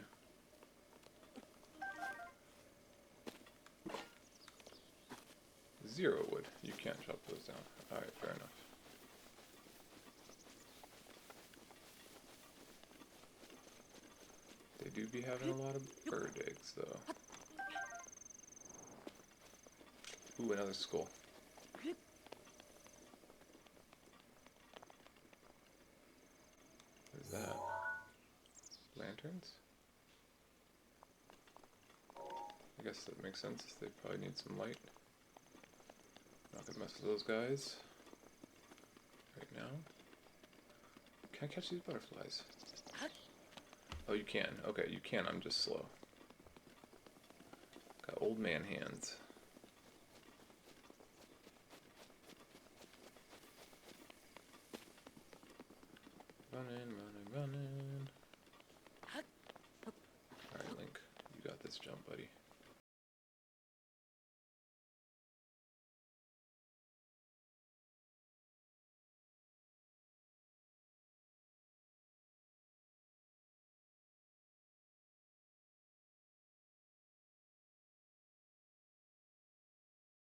A: Zero wood. You can't chop those down. Alright, fair enough. do be having a lot of bird eggs, though. Ooh, another skull. What is that? Lanterns? I guess that makes sense. They probably need some light. Not gonna mess with those guys right now. Can I catch these butterflies? Oh, you can. Okay, you can. I'm just slow. Got old man hands. Running. Alright, Link. You got this jump, buddy.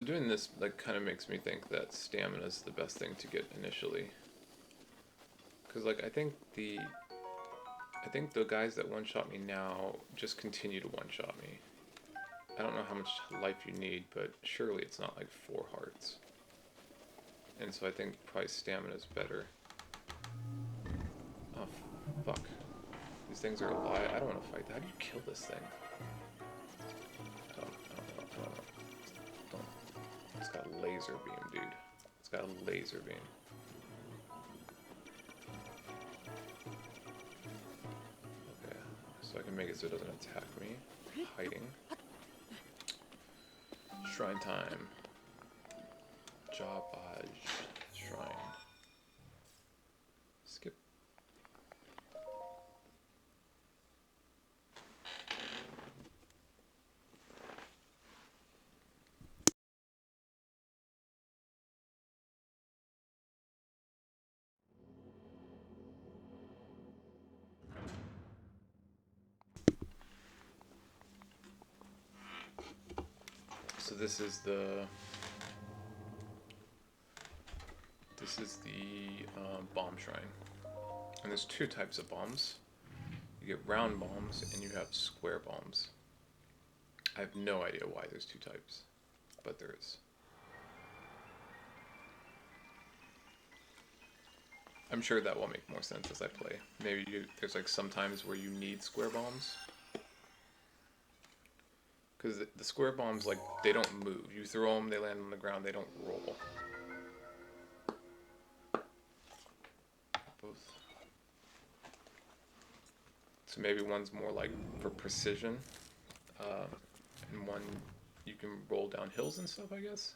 A: Doing this like kind of makes me think that stamina is the best thing to get initially. Cause like I think the guys that one-shot me now just continue to one-shot me. I don't know how much life you need, but surely it's not like 4 hearts. And so I think probably stamina is better. Oh, fuck. These things are alive. I don't want to fight. How do you kill this thing? I don't know. It's got a laser beam, dude. It's got a laser beam. Okay, so I can make it so it doesn't attack me. Hiding. Shrine time. Jawbage. Shrine. Skip. So this is the bomb shrine, and there's 2 types of bombs. You get round bombs and you have square bombs. I have no idea why there's 2 types, but there is. I'm sure that will make more sense as I play. Maybe there's like some times where you need square bombs. Because the square bombs, like, they don't move. You throw them, they land on the ground, they don't roll. Both. So maybe one's more like for precision, and one you can roll down hills and stuff, I guess?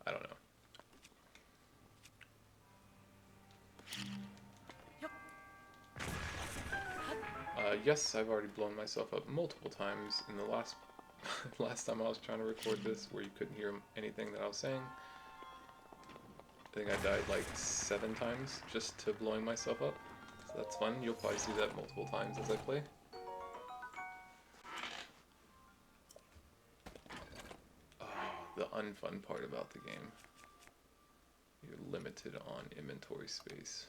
A: I don't know. Yes, I've already blown myself up multiple times in the last last time I was trying to record this, where you couldn't hear anything that I was saying. I think I died like 7 times just to blowing myself up. So that's fun. You'll probably see that multiple times as I play. Oh, the unfun part about the game. You're limited on inventory space.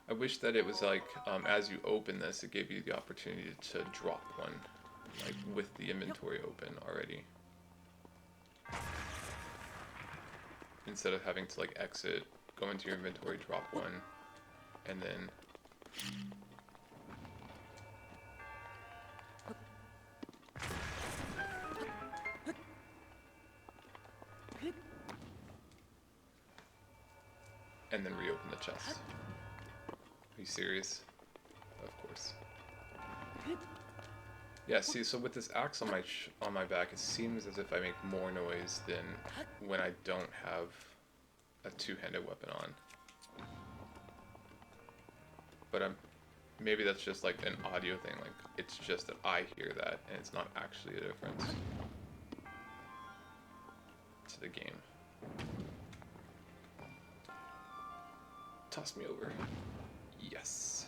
A: I wish that it was like, as you open this, it gave you the opportunity to drop one, like with the inventory open already. Instead of having to like exit, go into your inventory, drop one, and then reopen the chest. Are you serious? Of course. Yeah, see, so with this axe on my back, it seems as if I make more noise than when I don't have a 2-handed weapon on. But maybe that's just like an audio thing, like it's just that I hear that and it's not actually a difference to the game. Toss me over. Yes.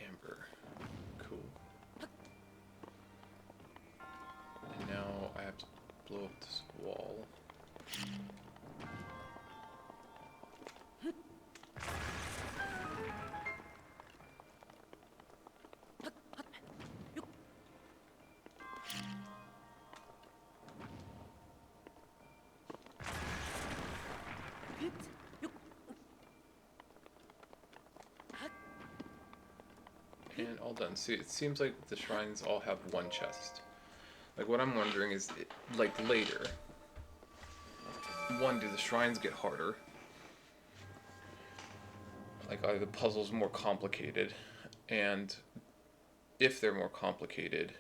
A: Amber. Cool. And now I have go up this wall. And all done. See, it seems like the shrines all have one chest. Like, what I'm wondering is, like, later, one, do the shrines get harder? Like, are the puzzles more complicated? And if they're more complicated,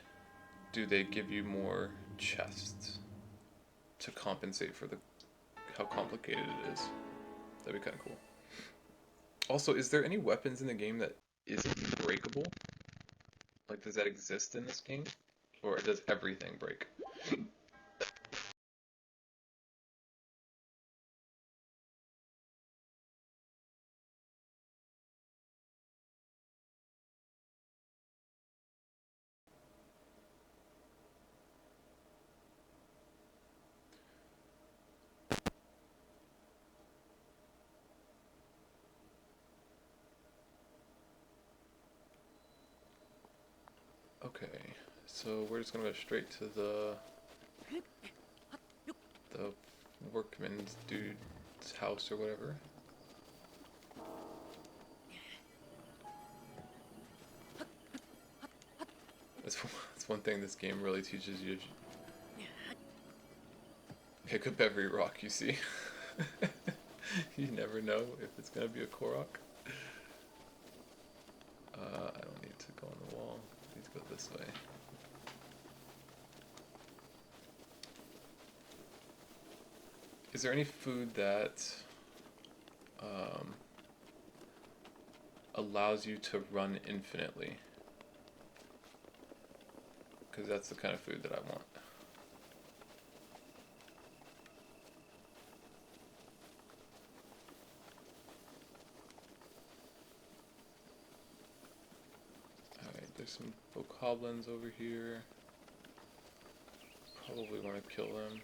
A: do they give you more chests to compensate for how complicated it is? That'd be kind of cool. Also, is there any weapons in the game that isn't breakable? Like, does that exist in this game? Or does everything break? Okay, so we're just gonna go straight to the workman's dude's house or whatever. That's one thing this game really teaches you. Pick up every rock you see. You never know if it's gonna be a Korok. I don't need to go on the wall. I need to go this way. Is there any food that allows you to run infinitely? Because that's the kind of food that I want. Alright, there's some bokoblins over here. Probably want to kill them.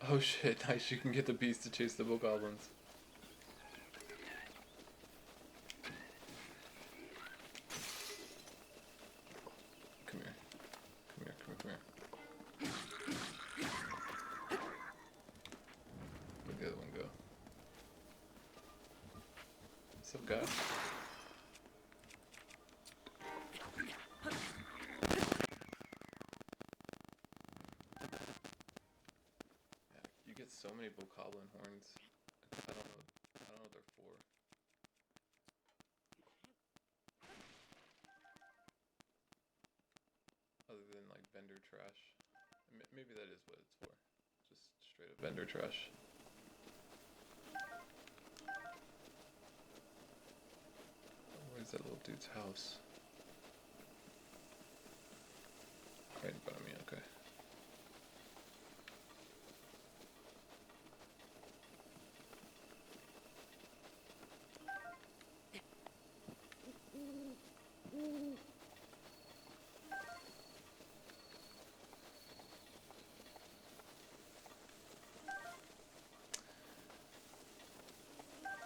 A: Oh shit, nice, you can get the beast to chase the bokoblins. Come here. Come here, come here, come here. Where'd the other one go? What's up, guys? You get so many bokoblin horns. I don't know what they're for. Other than like vendor trash. Maybe that is what it's for. Just straight up vendor trash. Where's that little dude's house? Right in front of me, okay.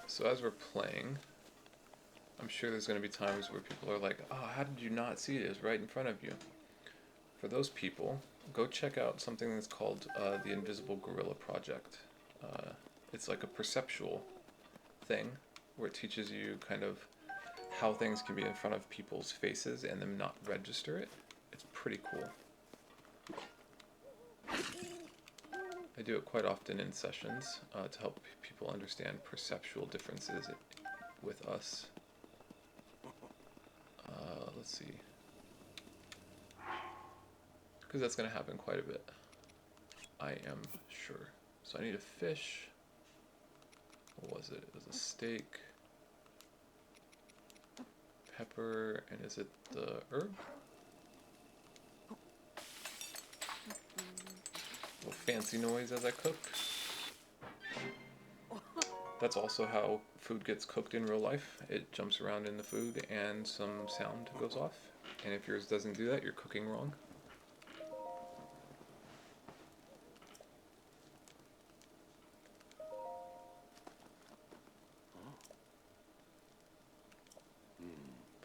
A: So as we're playing, I'm sure there's going to be times where people are like, oh, how did you not see it? It was right in front of you. For those people, go check out something that's called the Invisible Gorilla Project. It's like a perceptual thing where it teaches you kind of how things can be in front of people's faces and them not register it. It's pretty cool. I do it quite often in sessions to help people understand perceptual differences with us. Let's see. Because that's going to happen quite a bit. I am sure. So I need a fish. What was it? It was a steak. Pepper, and is it the herb? A little fancy noise as I cook. That's also how food gets cooked in real life. It jumps around in the food and some sound goes off. And if yours doesn't do that, you're cooking wrong.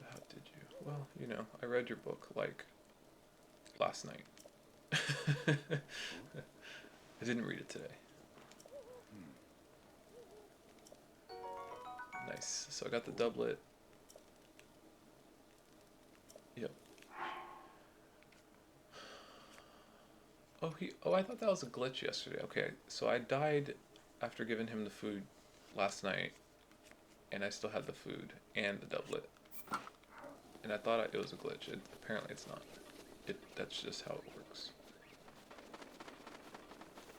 A: How did you? Well, you know, I read your book like last night. I didn't read it today. Nice. So I got the doublet. Yep. Oh, I thought that was a glitch yesterday. Okay, so I died after giving him the food last night, and I still had the food and the doublet. And I thought it was a glitch. Apparently it's not. That's just how it works.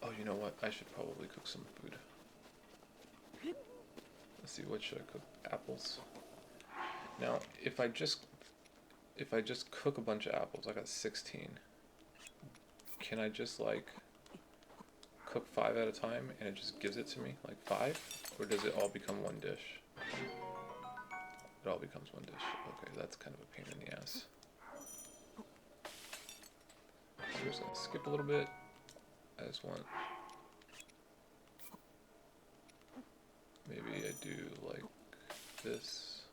A: Oh, you know what? I should probably cook some food. Let's see, what should I cook? Apples. Now, if I just cook a bunch of apples, I got 16. Can I just like cook 5 at a time and it just gives it to me, like 5? Or does it all become one dish? It all becomes one dish. Okay, that's kind of a pain in the ass. So we're just gonna skip a little bit. I just want, maybe I do like this.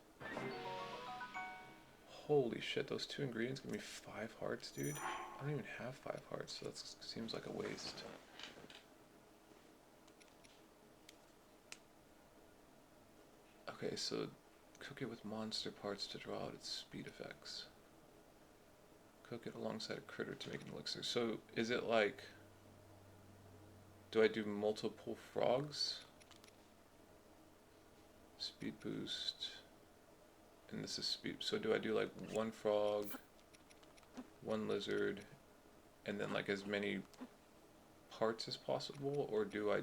A: Holy shit, those 2 ingredients give me 5 hearts, dude. I don't even have 5 hearts, so that seems like a waste. Okay, so cook it with monster parts to draw out its speed effects. Cook it alongside a critter to make an elixir. So is it like, do I do multiple frogs? Speed boost. And this is speed. So do I do like 1 frog, 1 lizard, and then like as many parts as possible? Or do I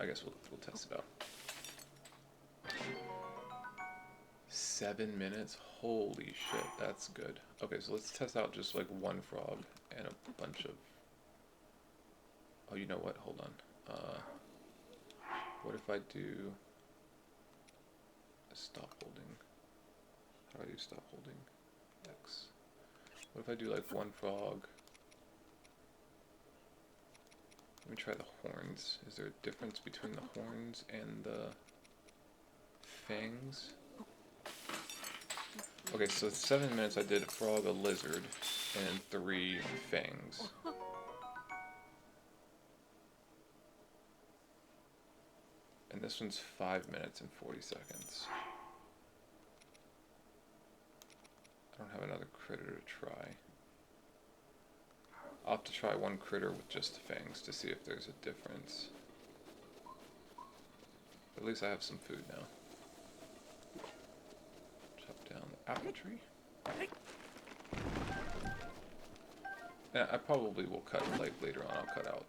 A: guess we'll test it out. 7 minutes? Holy shit, that's good. Okay, so let's test out just like 1 frog and a bunch of... Oh, you know what? Hold on. What if I do... Stop holding. How do I do stop holding? X. What if I do like 1 frog? Let me try the horns. Is there a difference between the horns and the fangs? Okay, so 7 minutes I did a frog, a lizard, and 3 fangs. And this one's 5 minutes and 40 seconds. I don't have another critter to try. I'll have to try 1 critter with just the fangs to see if there's a difference. But at least I have some food now. Chop down the apple tree. And I probably will cut, like later on, I'll cut out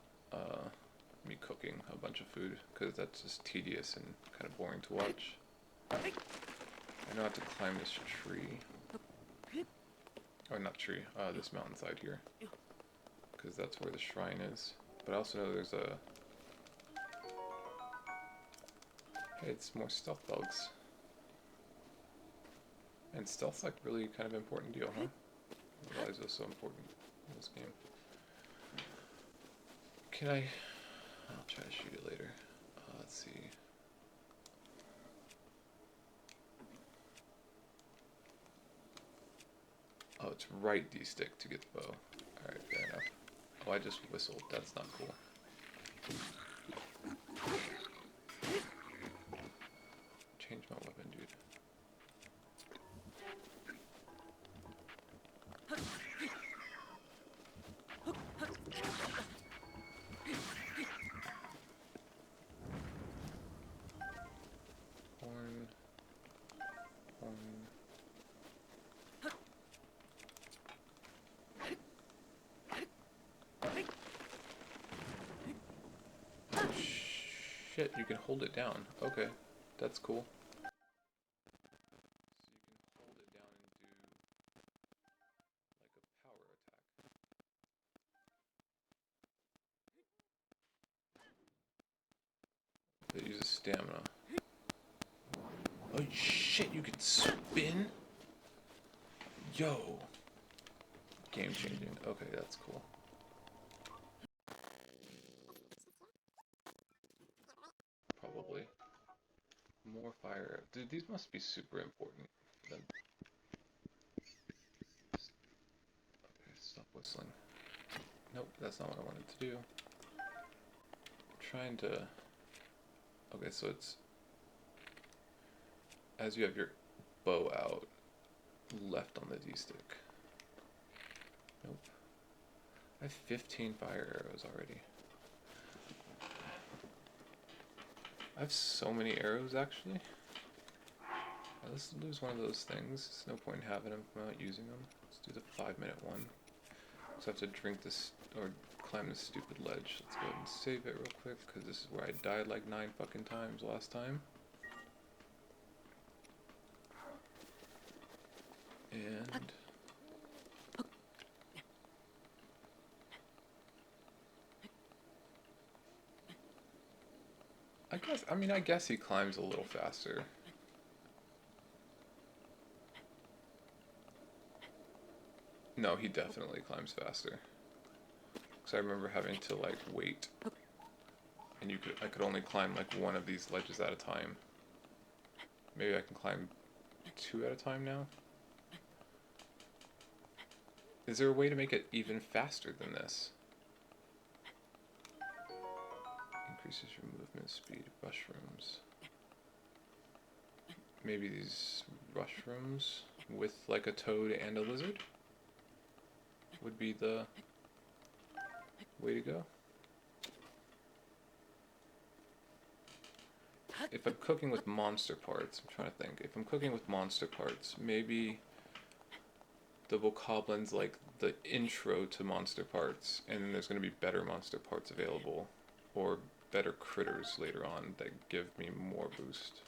A: me cooking a bunch of food, because that's just tedious and kind of boring to watch. I know I have to climb this tree. Or not tree, this mountainside here. Because that's where the shrine is. But I also know there's a... Hey, it's more stealth bugs. And stealth's like really kind of important deal, huh? I didn't realize it was so important in this game. Can I... I'll try to shoot it later. Let's see. Oh, it's right D-stick to get the bow. Alright, fair enough. Oh, I just whistled. That's not cool. Change my weapon, dude. Horn. Horn. Shit, you can hold it down. Okay, that's cool. So you can hold it down and do like a power attack. It uses stamina. can spin? Yo. Game changing. Okay, that's cool. Probably. More fire. Dude, these must be super important. Then. Okay, stop whistling. Nope, that's not what I wanted to do. I'm trying to... Okay, so it's... As you have your bow out, left on the D-stick. Nope. I have 15 fire arrows already. I have so many arrows, actually. Let's lose one of those things. There's no point in having them if I'm not using them. Let's do the 5-minute one. So I have to drink this, or climb this stupid ledge. Let's go ahead and save it real quick, because this is where I died like 9 fucking times last time. And... I guess he climbs a little faster. No, he definitely climbs faster. Because I remember having to, like, wait. And I could only climb, like, one of these ledges at a time. Maybe I can climb 2 at a time now? Is there a way to make it even faster than this? Increases your movement speed. Mushrooms. Maybe these mushrooms with like a toad and a lizard would be the way to go. If I'm cooking with monster parts, I'm trying to think. If I'm cooking with monster parts, maybe the Vocablin's like the intro to monster parts, and then there's going to be better monster parts available, or better critters later on that give me more boost.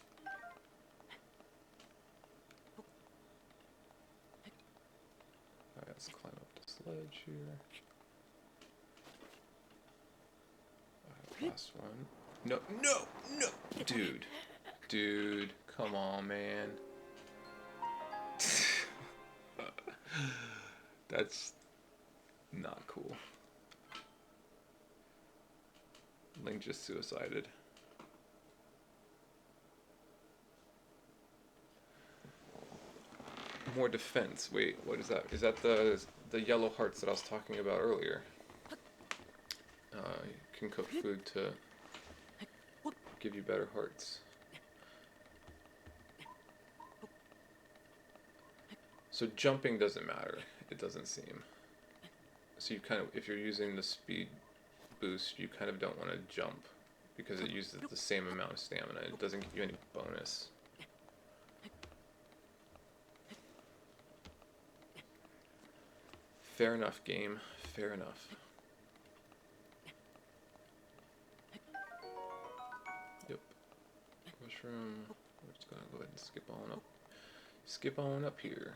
A: Alright, let's climb up this ledge here. Alright, last one. No, no, no! Dude. Dude, come on, man. That's not cool. Link just suicided. More defense. Wait, what is that? Is that the yellow hearts that I was talking about earlier? You can cook food to give you better hearts. So jumping doesn't matter, it doesn't seem. So you kind of, if you're using the speed boost, you kind of don't want to jump because it uses the same amount of stamina. It doesn't give you any bonus. Fair enough, game. Fair enough. Yep. Mushroom. We're just gonna go ahead and skip on up. Skip on up here.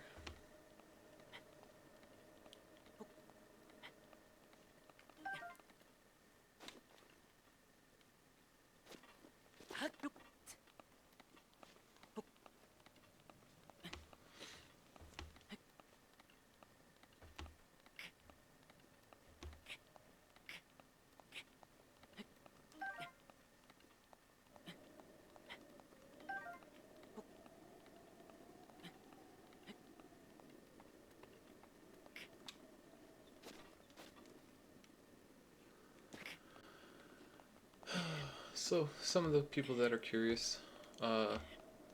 A: So, some of the people that are curious, I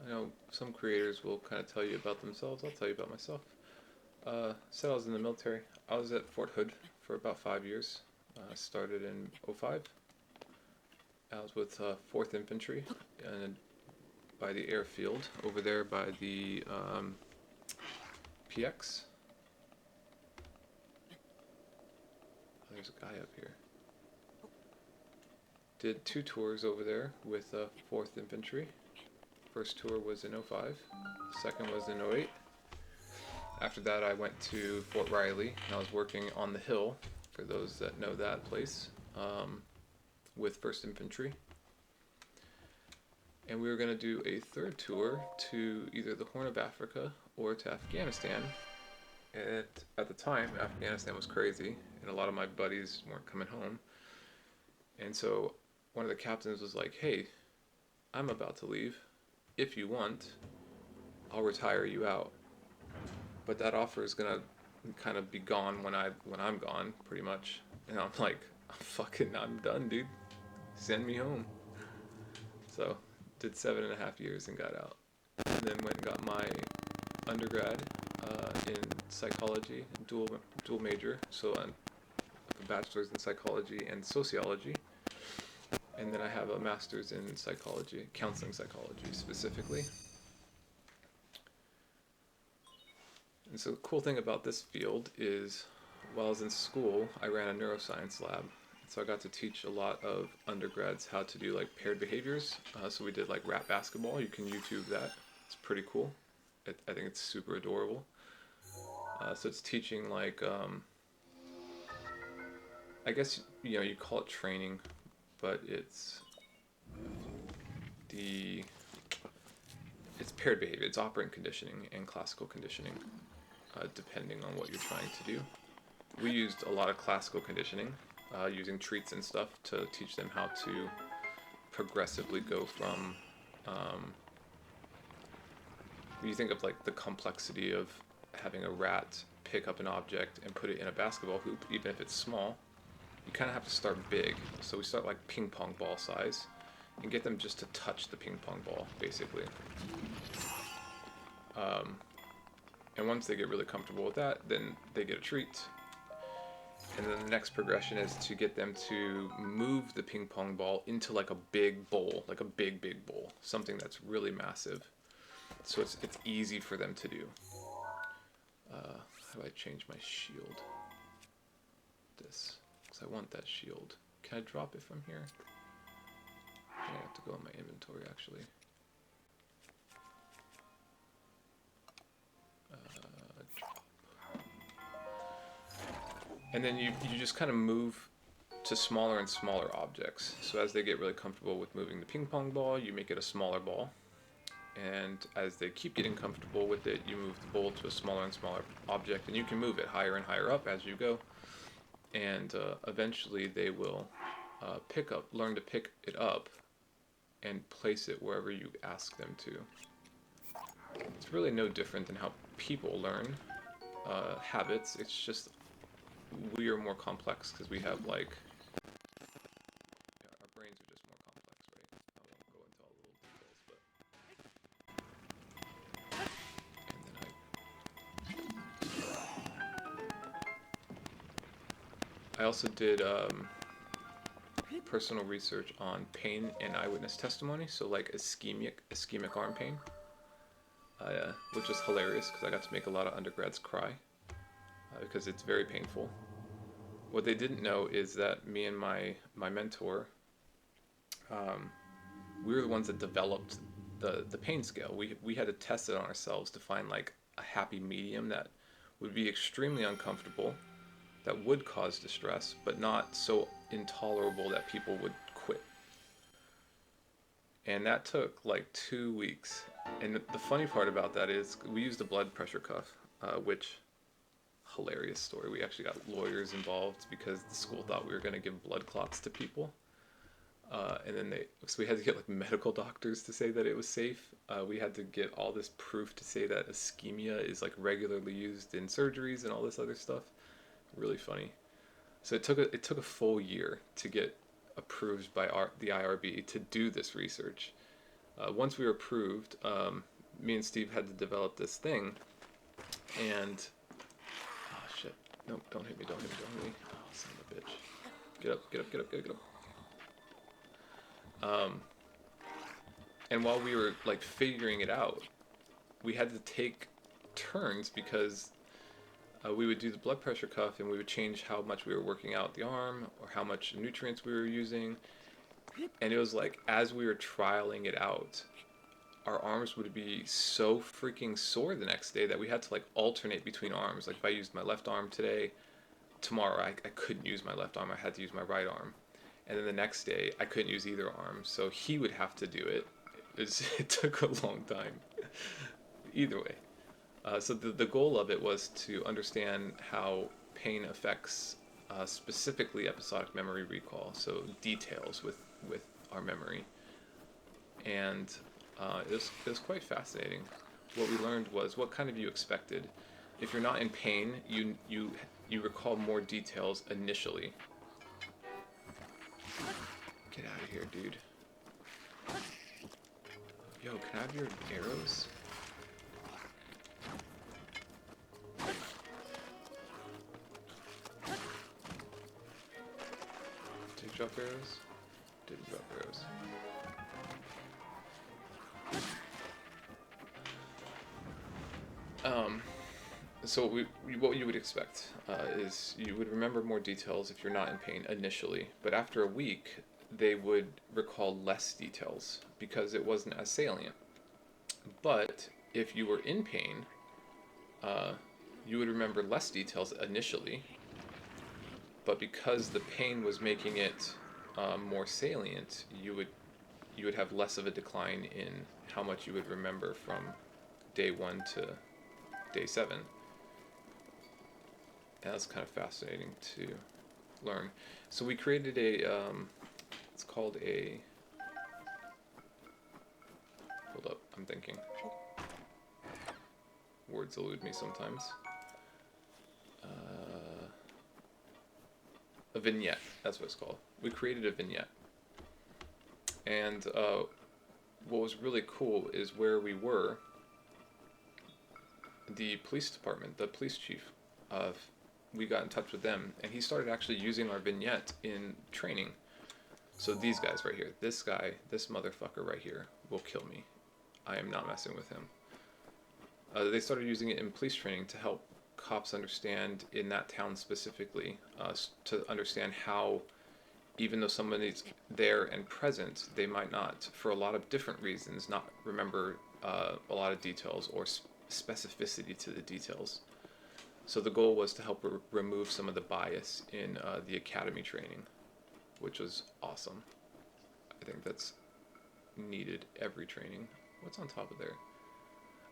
A: know some creators will kind of tell you about themselves. I'll tell you about myself. Said I was in the military. I was at Fort Hood for about 5 years. Started in '05. I was with 4th Infantry and by the airfield over there by the PX. Oh, there's a guy up here. Did 2 tours over there with 4th Infantry. First tour was in '05, second was in '08. After that I went to Fort Riley and I was working on the hill, for those that know that place, with 1st Infantry. and we were going to do a third tour to either the Horn of Africa or to Afghanistan. And at the time, Afghanistan was crazy, and a lot of my buddies weren't coming home. And so one of the captains was like, "Hey, I'm about to leave. If you want, I'll retire you out. But that offer is gonna kind of be gone when I'm gone, pretty much." And I'm like, I'm done, dude. Send me home." So did 7.5 years and got out, and then went and got my undergrad in psychology, dual major. So I'm a bachelor's in psychology and sociology, and then I have a master's in psychology, counseling psychology specifically. And so the cool thing about this field is, while I was in school, I ran a neuroscience lab. So I got to teach a lot of undergrads how to do like paired behaviors. So we did like rap basketball. You can YouTube that. It's pretty cool. I think it's super adorable. So it's teaching like, I guess you call it training, but the it's paired behavior. It's operant conditioning and classical conditioning, depending on what you're trying to do. We used a lot of classical conditioning, using treats and stuff to teach them how to progressively go from, when you think of like the complexity of having a rat pick up an object and put it in a basketball hoop, even if it's small, you kind of have to start big. So we start like ping pong ball size and get them just to touch the ping pong ball, basically. And once they get really comfortable with that, then they get a treat. And then the next progression is to get them to move the ping pong ball into like a big bowl, like a big bowl, something that's really massive. So it's easy for them to do. How do I change my shield? This, because I want that shield. Can I drop it from here? I think I have to go in my inventory actually. And then you just kind of move to smaller and smaller objects. So as they get really comfortable with moving the ping pong ball, you make it a smaller ball. And as they keep getting comfortable with it, you move the bowl to a smaller and smaller object, and you can move it higher and higher up as you go. And eventually they will learn to pick it up and place it wherever you ask them to. It's really no different than how people learn habits. It's just we are more complex because we have like, our brains are just more complex, right? I won't go into all the little details, but I also did personal research on pain and eyewitness testimony, so like ischemic arm pain, which was hilarious because I got to make a lot of undergrads cry because it's very painful. What they didn't know is that me and my mentor, we were the ones that developed the pain scale. We had to test it on ourselves to find like a happy medium that would be extremely uncomfortable, that would cause distress, but not so intolerable that people would quit. And that took like 2 weeks. And the funny part about that is we used a blood pressure cuff, which, hilarious story. We actually got lawyers involved because the school thought we were going to give blood clots to people. And then so we had to get like medical doctors to say that it was safe. We had to get all this proof to say that ischemia is like regularly used in surgeries and all this other stuff. Really funny. So it took a full year to get approved by the IRB to do this research. Once we were approved, me and Steve had to develop this thing, and oh shit! No, don't hit me! Don't hit me! Don't hit me! Oh, son of a bitch! Get up! Get up! Get up! Get up! Get up! And while we were like figuring it out, we had to take turns because we would do the blood pressure cuff and we would change how much we were working out the arm or how much nutrients we were using. And it was like, as we were trialing it out, our arms would be so freaking sore the next day that we had to like alternate between arms. Like if I used my left arm today, tomorrow I couldn't use my left arm. I had to use my right arm. And then the next day I couldn't use either arm. So he would have to do it. It took a long time. Either way. So the goal of it was to understand how pain affects specifically episodic memory recall, so details with our memory. And it was quite fascinating. What we learned was what kind of you expected. If you're not in pain, you recall more details initially. Get out of here, dude. Yo, can I have your arrows? Did you drop arrows? Didn't drop arrows. So what you would expect is you would remember more details if you're not in pain initially, but after a week, they would recall less details because it wasn't as salient. But if you were in pain, you would remember less details initially, but because the pain was making it more salient, you would have less of a decline in how much you would remember from day 1 to day 7. And that's kind of fascinating to learn. So we created it's called a, hold up, I'm thinking. Words elude me sometimes. A vignette, that's what it's called. We created a vignette. And what was really cool is where we were, the police department, the police chief, we got in touch with them, and he started actually using our vignette in training. So these guys right here, this guy, this motherfucker right here, will kill me. I am not messing with him. They started using it in police training to help cops understand, in that town specifically, to understand how, even though somebody's there and present, they might not, for a lot of different reasons, not remember a lot of details or specificity to the details. So the goal was to help remove some of the bias in the academy training, which was awesome. I think that's needed every training. What's on top of there?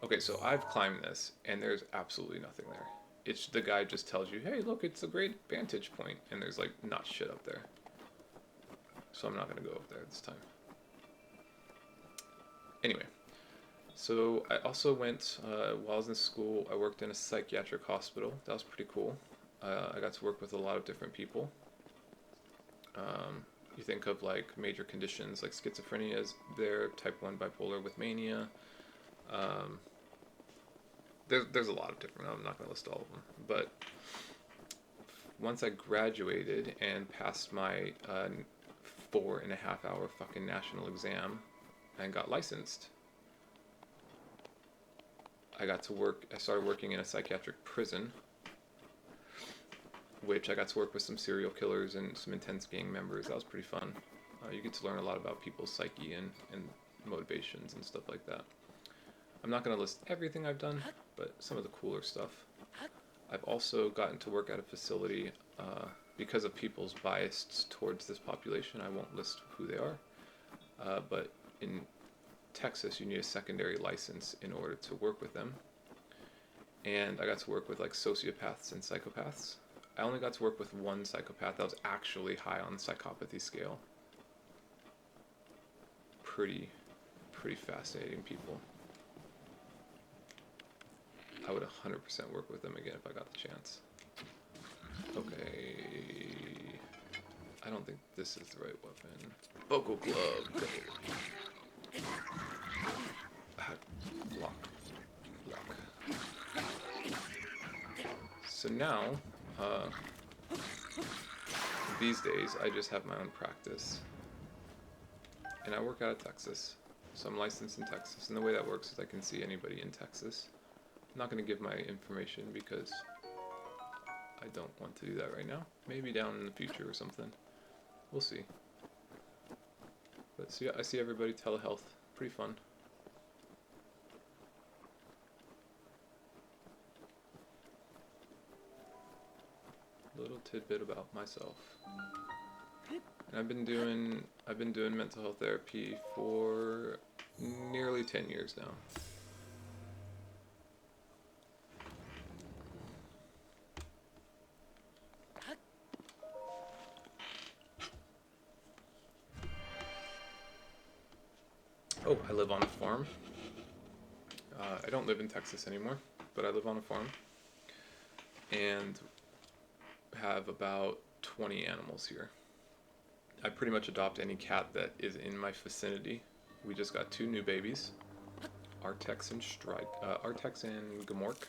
A: Okay, so I've climbed this, and there's absolutely nothing there. It's the guy just tells you, hey, look, it's a great vantage point, and there's like not shit up there. So I'm not gonna go up there this time. Anyway, so I also went, while I was in school, I worked in a psychiatric hospital. That was pretty cool. I got to work with a lot of different people. You think of like major conditions like schizophrenia is there, type 1 bipolar with mania. There's a lot of different, I'm not going to list all of them. But once I graduated and passed my 4.5 hour fucking national exam and got licensed, I started working in a psychiatric prison, which I got to work with some serial killers and some intense gang members. That was pretty fun. You get to learn a lot about people's psyche and motivations and stuff like that. I'm not going to list everything I've done, but some of the cooler stuff. I've also gotten to work at a facility because of people's bias towards this population. I won't list who they are, but in Texas, you need a secondary license in order to work with them. And I got to work with like sociopaths and psychopaths. I only got to work with one psychopath that was actually high on the psychopathy scale. Pretty fascinating people. I would 100% work with them again if I got the chance. Okay. I don't think this is the right weapon. Vocal glove. Block. So now, these days, I just have my own practice. And I work out of Texas. So I'm licensed in Texas. And the way that works is I can see anybody in Texas. I'm not going to give my information because I don't want to do that right now. Maybe down in the future or something. We'll see. But so yeah, I see everybody telehealth. Pretty fun. Little tidbit about myself. And I've been doing mental health therapy for nearly 10 years now. Oh, I live on a farm. I don't live in Texas anymore, but I live on a farm and have about 20 animals here. I pretty much adopt any cat that is in my vicinity. We just got 2 new babies, Artex and Gamork.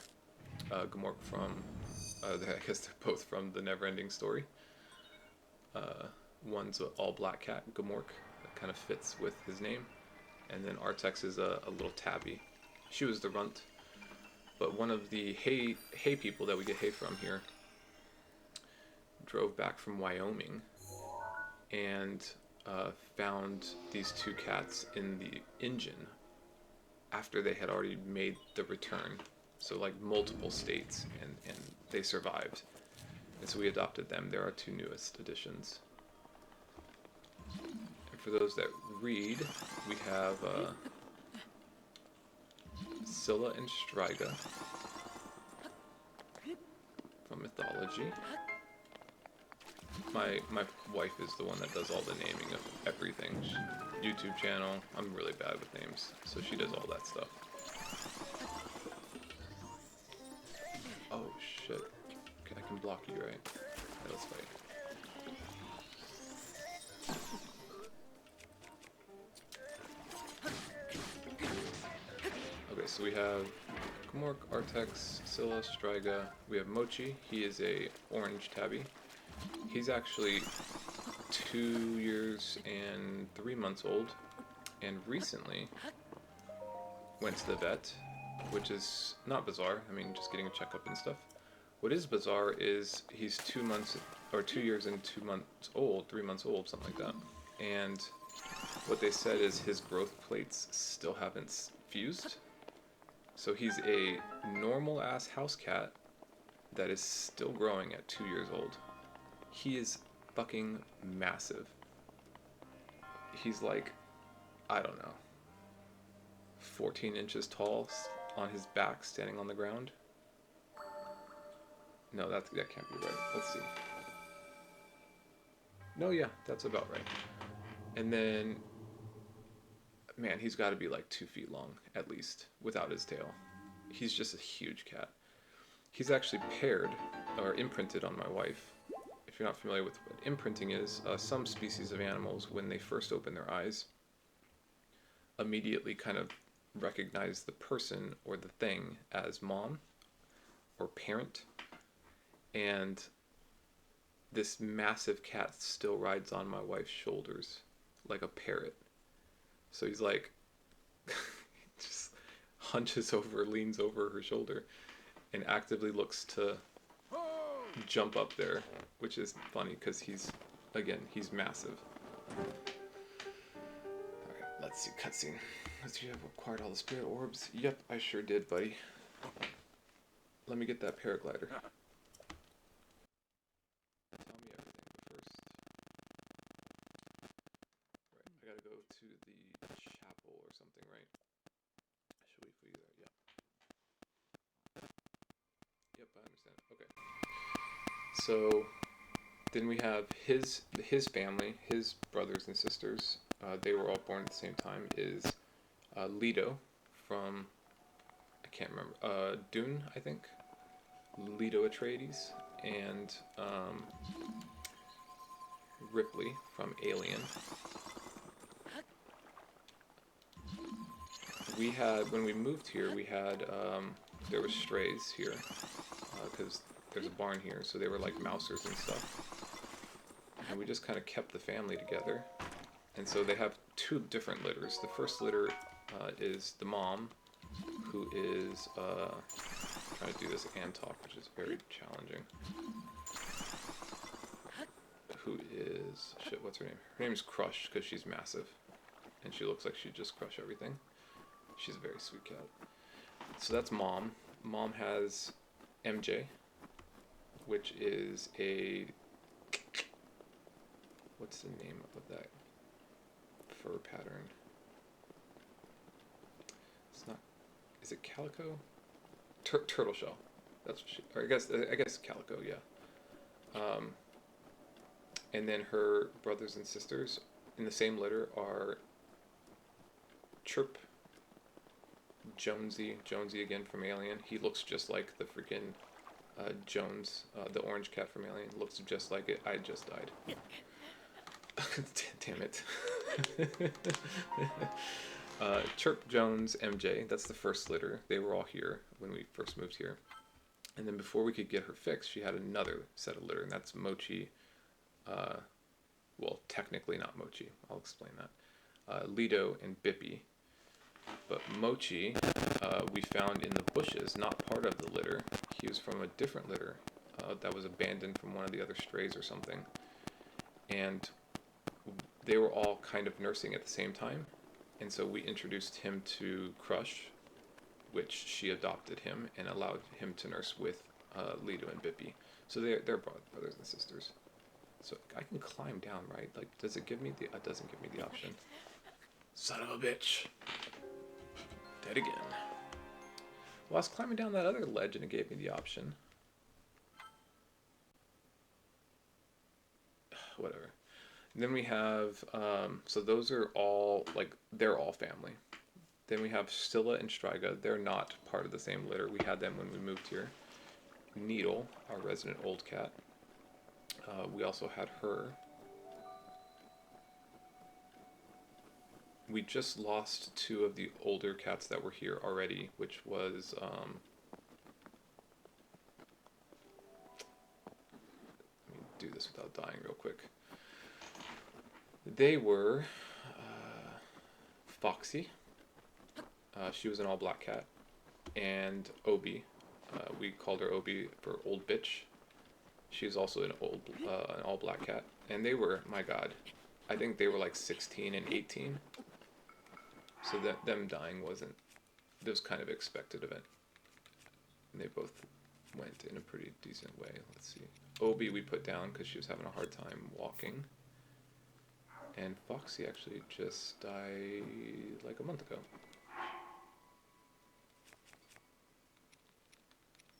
A: Gamork from, I guess they're both from the Neverending Story. Uh, one's an all-black cat, Gamork, that kind of fits with his name, and then Artex is a little tabby. She was the runt, but one of the hay people that we get hay from here drove back from Wyoming and found these 2 cats in the engine after they had already made the return. So like multiple states, and they survived. And so we adopted them. They're our 2 newest additions. And for those that read, we have Scylla and Striga from mythology. My wife is the one that does all the naming of everything. YouTube channel. I'm really bad with names, so she does all that stuff. Oh shit. I can block you, right? Okay, let's fight. Okay, so we have Gamork, Artex, Scylla, Striga. We have Mochi. He is a orange tabby. He's actually 2 years and 3 months old, and recently went to the vet, which is not bizarre. I mean, just getting a checkup and stuff. What is bizarre is he's 2 months, or 2 years and 2 months old, 3 months old, something like that. And what they said is his growth plates still haven't fused. So he's a normal ass house cat that is still growing at 2 years old. He is fucking massive. He's like, I don't know, 14 inches tall on his back, standing on the ground. No, that can't be right. Let's see. No, yeah, that's about right. And then, man, he's got to be like 2 feet long, at least, without his tail. He's just a huge cat. He's actually paired, or imprinted on my wife. If you're not familiar with what imprinting is, some species of animals, when they first open their eyes, immediately kind of recognize the person or the thing as mom or parent. And this massive cat still rides on my wife's shoulders like a parrot. So he's like, just hunches over, leans over her shoulder, and actively looks to jump up there, which is funny because he's massive. Alright, let's see, cutscene. Let's see, I've acquired all the spirit orbs. Yep, I sure did, buddy. Let me get that paraglider. Tell me everything first. Right, I gotta go to the chapel or something, right? I should wait for you there, yep. Yep, I understand. Okay. So then we have his family, his brothers and sisters. They were all born at the same time. Is Leto from, I can't remember, Dune, I think. Leto Atreides, and Ripley from Alien. We had, when we moved here, we had, there were strays here, because there's a barn here, so they were like mousers and stuff. And we just kind of kept the family together. And so they have 2 different litters. The first litter is the mom, who is trying to do this and talk, which is very challenging. Who is, shit, what's her name? Her name is Crush, because she's massive. And she looks like she'd just crush everything. She's a very sweet cat. So that's mom. Mom has MJ, which is a, what's the name of that fur pattern? is it calico? Turtle shell. That's what she. Or I guess calico. Yeah. Um, and then her brothers and sisters in the same litter are Chirp, Jonesy again from Alien. He looks just like the freaking Jones, the orange cat from Alien. Looks just like it. I just died. Damn it. Chirp, Jones, MJ. That's the first litter. They were all here when we first moved here. And then before we could get her fixed, she had another set of litter, and that's Mochi. Well, technically not Mochi. I'll explain that. Lido and Bippy. But Mochi, we found in the bushes, not part of the litter. He was from a different litter that was abandoned from one of the other strays or something. And they were all kind of nursing at the same time. And so we introduced him to Crush, which she adopted him and allowed him to nurse with Lido and Bippy. So they're brothers and sisters. So I can climb down, right? Like, does it give me the... It doesn't give me the option. Son of a bitch. Dead again. Well, I was climbing down that other ledge and it gave me the option. Whatever. And then we have... so those are all, like, they're all family. Then we have Scylla and Striga. They're not part of the same litter. We had them when we moved here. Needle, our resident old cat. We also had her. We just lost 2 of the older cats that were here already, which was let me do this without dying real quick. They were Foxy. She was an all-black cat. And Obi. We called her Obi for old bitch. She's also an all-black cat. And they were, my god, I think they were like 16 and 18. So that them dying wasn't, it was kind of expected of it. And they both went in a pretty decent way. Let's see. Obi we put down because she was having a hard time walking. And Foxy actually just died like a month ago.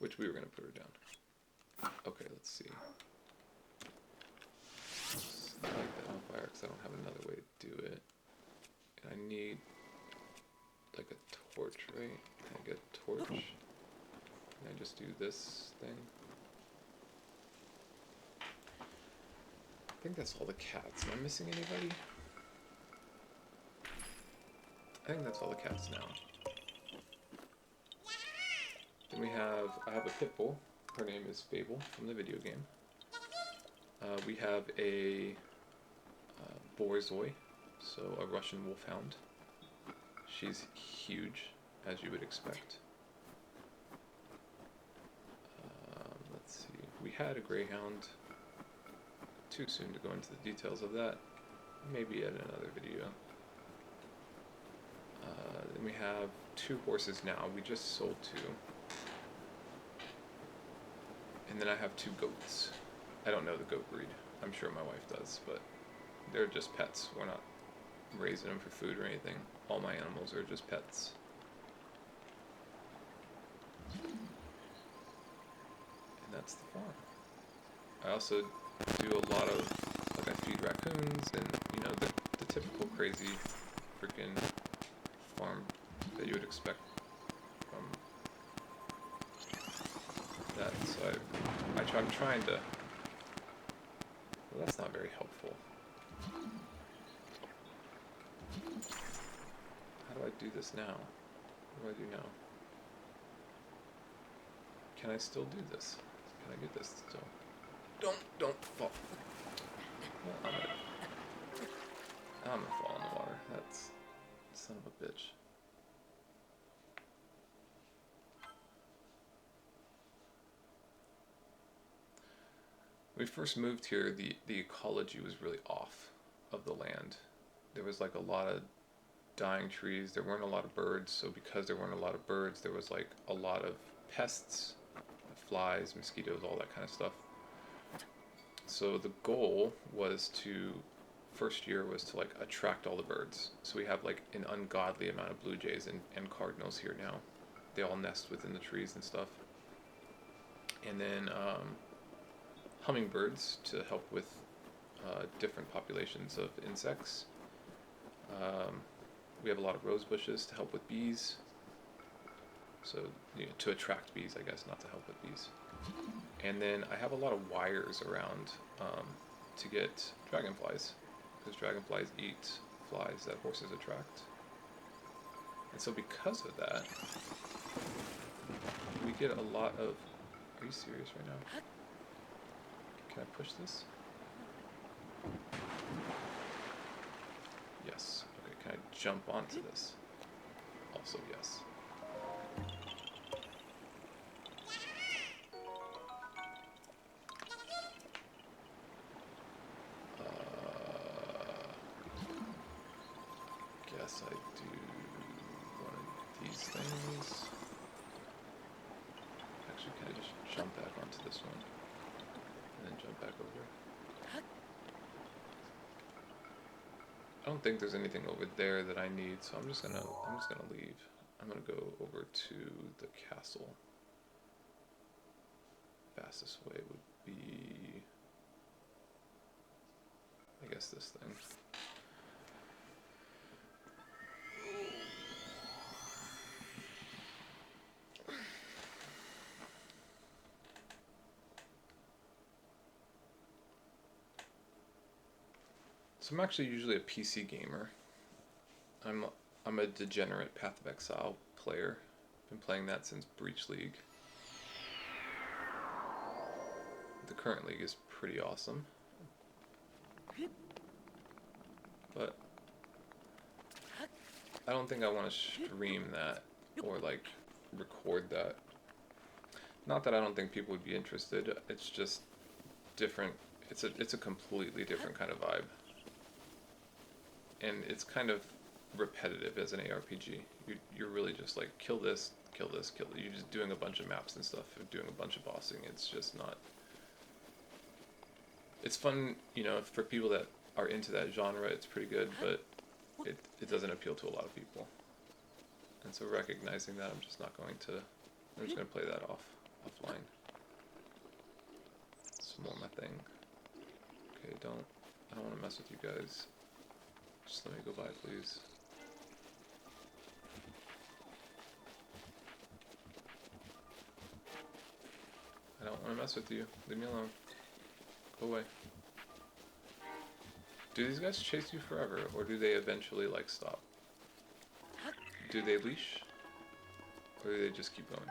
A: Which we were going to put her down. Okay, let's see. Light that on fire because I don't have another way to do it. And I need like a torch, right? Can I get a torch? Can I just do this thing? I think that's all the cats. Am I missing anybody? I think that's all the cats now. Then I have a pit bull. Her name is Fable from the video game. We have a Borzoi, so a Russian wolfhound. She's huge, as you would expect. Let's see. We had a greyhound. Too soon to go into the details of that. Maybe at another video. Then we have 2 horses now. We just sold 2. And then I have 2 goats. I don't know the goat breed. I'm sure my wife does, but they're just pets. We're not raising them for food or anything. All my animals are just pets. And that's the farm. I also do a lot of, like, I feed raccoons and, you know, the typical crazy freaking farm that you would expect from that. So I'm trying to... Well, that's not very helpful. How do I do this now? What do I do now? Can I still do this? Can I do this still? Don't fall. Well, I'm gonna fall in the water. That's... son of a bitch. When we first moved here, the ecology was really off of the land. There was like a lot of dying trees. There weren't a lot of birds, so because there weren't a lot of birds, there was like a lot of pests, flies, mosquitoes, all that kind of stuff. So the goal was to, first year was to like attract all the birds. So we have like an ungodly amount of blue jays and cardinals here now. they all nest within the trees and stuff. And then hummingbirds to help with different populations of insects. We have a lot of rose bushes to help with bees. So, to attract bees, I guess, not to help with bees. And then I have a lot of wires around to get dragonflies, because dragonflies eat flies that horses attract. And so because of that, we get a lot of... Are you serious right now? Can I push this? Yes. Okay, can I jump onto this? Also yes. Guess I do one of these things. Actually, can I just jump back onto this one and then jump back over? I don't think there's anything over there that I need, so I'm just gonna leave. I'm gonna go over to the castle. Fastest way would be, I guess, this thing. So I'm actually usually a PC gamer. I'm a degenerate Path of Exile player. Been playing that since Breach League. The current league is pretty awesome. But I don't think I want to stream that or like record that. Not that I don't think people would be interested. It's just different. It's a completely different kind of vibe. And it's kind of repetitive as an ARPG. You're really just like kill this, kill this, kill this. You're just doing a bunch of maps and stuff, doing a bunch of bossing. It's just not. It's fun, for people that are into that genre. It's pretty good, but it doesn't appeal to a lot of people. And so recognizing that, I'm just going to play that offline. It's more my thing. Okay, I don't want to mess with you guys. Just let me go by, please. I don't want to mess with you. Leave me alone. Go away. Do these guys chase you forever, or do they eventually, like, stop? Do they leash? Or do they just keep going?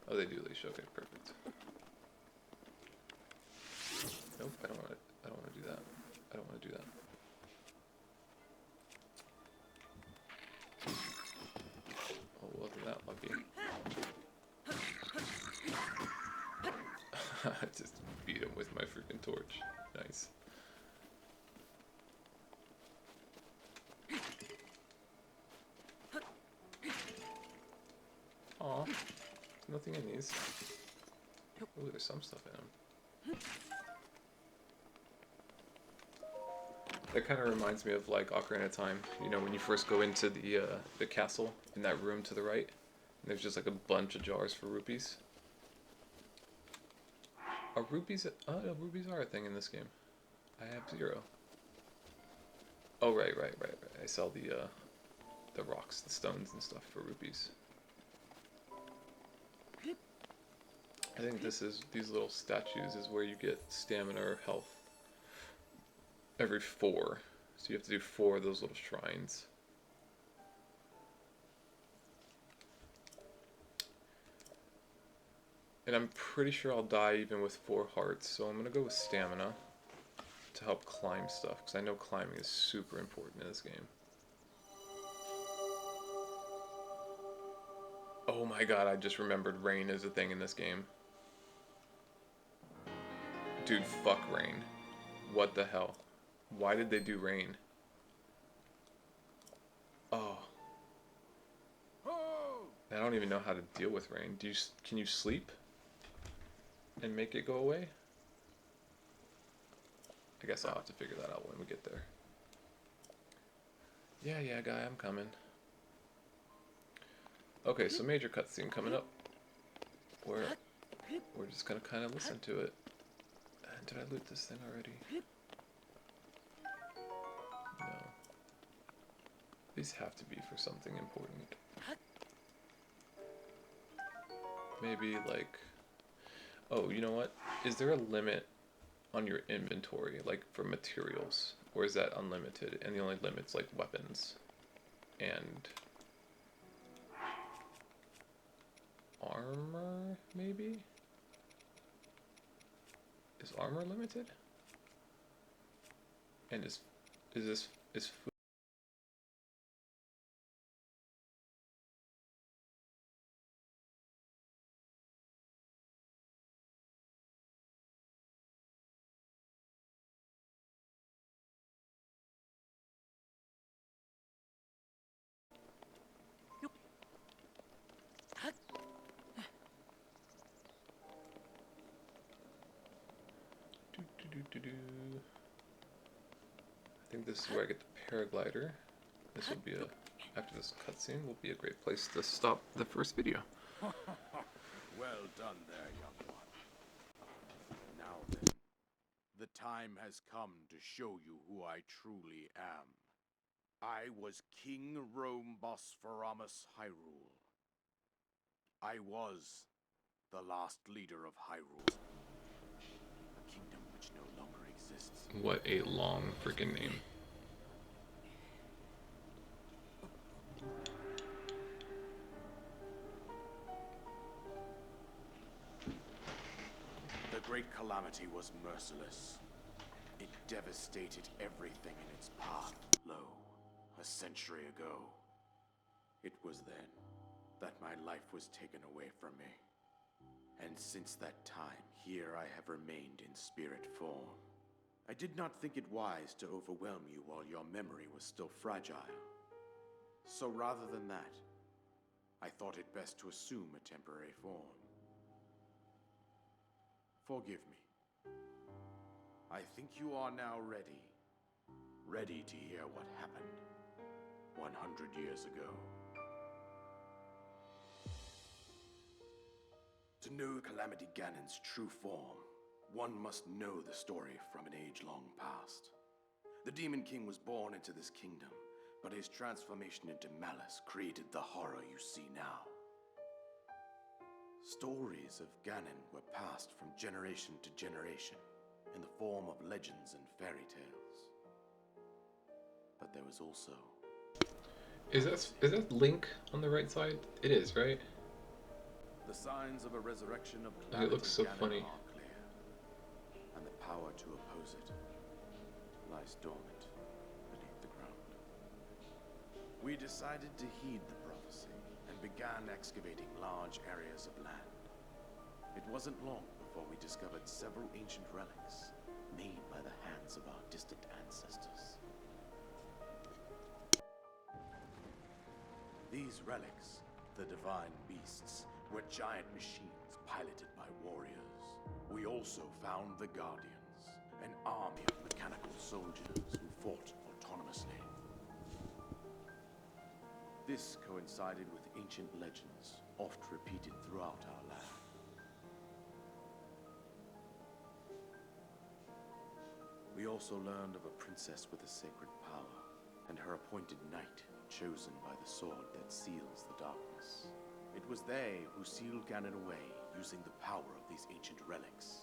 A: Oh, they do leash. Okay, perfect. Nope, I don't want to do that. I don't want to do that. Oh, wasn't that lucky? I just beat him with my freaking torch. Nice. Aw, there's nothing in these. Ooh, there's some stuff in them. That kind of reminds me of like Ocarina of Time. When you first go into the castle in that room to the right, and there's just like a bunch of jars for rupees. Are rupees? Oh, no, rupees are a thing in this game. I have 0. Oh, right. I sell the rocks, the stones and stuff for rupees. I think these little statues is where you get stamina or health every 4. So you have to do 4 of those little shrines. And I'm pretty sure I'll die even with 4 hearts, so I'm gonna go with stamina to help climb stuff, because I know climbing is super important in this game. Oh my god, I just remembered rain is a thing in this game. Dude, fuck rain. What the hell? Why did they do rain? Oh. I don't even know how to deal with rain. Can you sleep? And make it go away? I guess I'll have to figure that out when we get there. Yeah, yeah, guy, I'm coming. Okay, so major cutscene coming up. Where we're just gonna kind of listen to it. And did I loot this thing already? No. These have to be for something important. Maybe like... Oh, you know what? Is there a limit on your inventory, like for materials? Or is that unlimited? And the only limit's like weapons and armor, maybe? Is armor limited? And is food... I think this is where I get the paraglider. This will be after this cutscene, will be a great place to stop the first video.
C: Well done there, young one. Now then, the time has come to show you who I truly am. I was King Rome Bosphoramus Hyrule. I was the last leader of Hyrule, a kingdom which no longer exists.
A: What a long freaking name.
C: The Great Calamity was merciless. It devastated everything in its path. Lo, a century ago, it was then that my life was taken away from me. And since that time, here I have remained in spirit form. I did not think it wise to overwhelm you while your memory was still fragile. So rather than that, I thought it best to assume a temporary form. Forgive me. I think you are now ready. Ready to hear what happened 100 years ago. To know Calamity Ganon's true form, one must know the story from an age long past. The Demon King was born into this kingdom, but his transformation into malice created the horror you see now. Stories of Ganon were passed from generation to generation in the form of legends and fairy tales. But there was also...
A: Is that Link on the right side? It is, right?
C: The signs of a resurrection of
A: It
C: Calamity
A: looks so
C: Ganon
A: funny.
C: are clear, and the power to oppose it lies dormant beneath the ground. We decided to heed the prophecy and began excavating large areas of land. It wasn't long before we discovered several ancient relics made by the hands of our distant ancestors. These relics, the divine beasts, were giant machines piloted by warriors. We also found the Guardians, an army of mechanical soldiers who fought autonomously. This coincided with ancient legends, oft repeated throughout our land. We also learned of a princess with a sacred power, and her appointed knight, chosen by the sword that seals the darkness. It was they who sealed Ganon away, using the power of these ancient relics.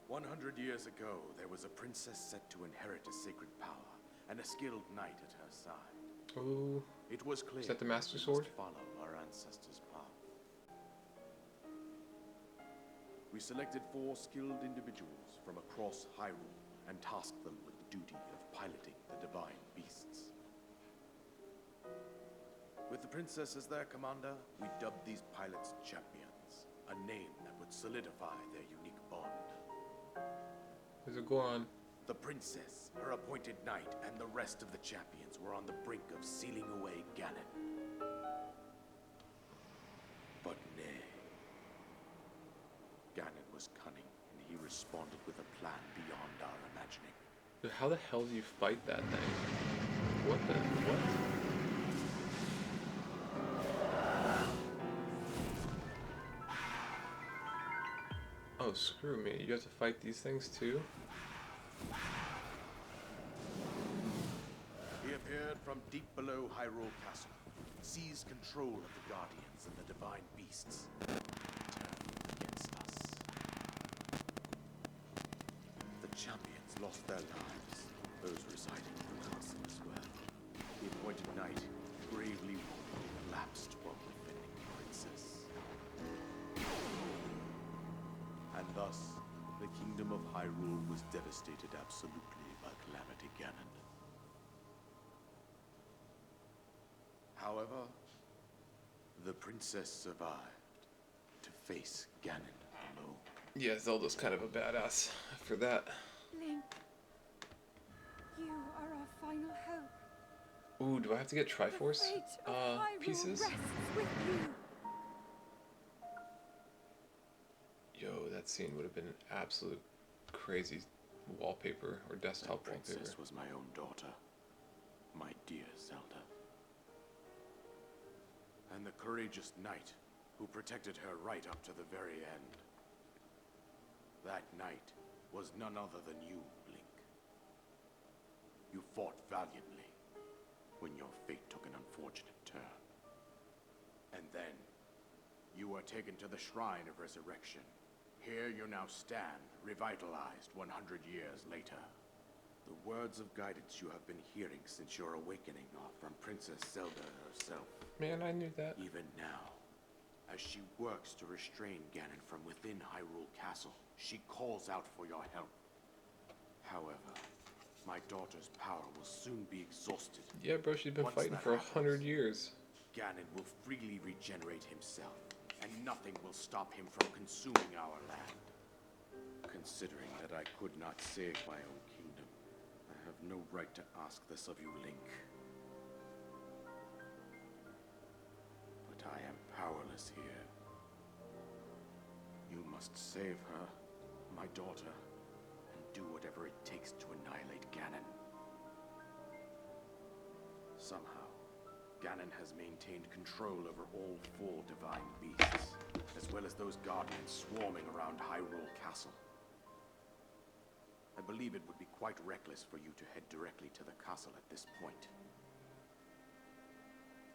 C: 100 years ago, there was a princess set to inherit a sacred power, and a skilled knight at her side.
A: Oh,
C: It was clear
A: is that the Master
C: we
A: Sword?
C: must follow our ancestors' path. We selected 4 skilled individuals from across Hyrule and tasked them with the duty of piloting the divine beasts. With the princess as their commander, we dubbed these pilots champions, a name that would solidify their unique bond.
A: There's a Goron.
C: The princess, her appointed knight, and the rest of the champions were on the brink of sealing away Ganon. But nay. Ganon was cunning, and he responded with a plan beyond our imagining.
A: Dude, how the hell do you fight that thing? What the? What? Oh, screw me. You have to fight these things too?
C: He appeared from deep below Hyrule Castle, seized control of the Guardians and the Divine Beasts, turned against us. The champions lost their lives, those residing in the castle as well. The appointed knight, bravely collapsed while defending the princess. And thus, the kingdom of Hyrule was devastated absolutely by Calamity Ganon. However, the princess survived to face Ganon alone.
A: Yeah, Zelda's kind of a badass for that.
B: Link, you are our final hope.
A: Ooh, do I have to get
B: The
A: Triforce
B: fate of Hyrule
A: pieces?
B: rests with you.
A: Yo, that scene would have been an absolute crazy wallpaper or desktop
C: That
A: wallpaper.
C: princess was my own daughter, my dear Zelda. And the courageous knight who protected her right up to the very end. That knight was none other than you, Link. You fought valiantly when your fate took an unfortunate turn. And then, you were taken to the Shrine of Resurrection. Here you now stand, revitalized 100 years later. The words of guidance you have been hearing since your awakening are from Princess Zelda herself.
A: Man, I knew that.
C: Even now, as she works to restrain Ganon from within Hyrule Castle, she calls out for your help. However, my daughter's power will soon be exhausted.
A: Yeah, bro, she's been
C: Once
A: fighting
C: that
A: for
C: happens,
A: 100 years.
C: Ganon will freely regenerate himself, and nothing will stop him from consuming our land. Considering that I could not save my own kingdom, I have no right to ask this of you, Link. But I am powerless here. You must save her, my daughter, and do whatever it takes to annihilate Ganon. Somehow, Ganon has maintained control over all 4 divine beasts, as well as those guardians swarming around Hyrule Castle. I believe it would be quite reckless for you to head directly to the castle at this point.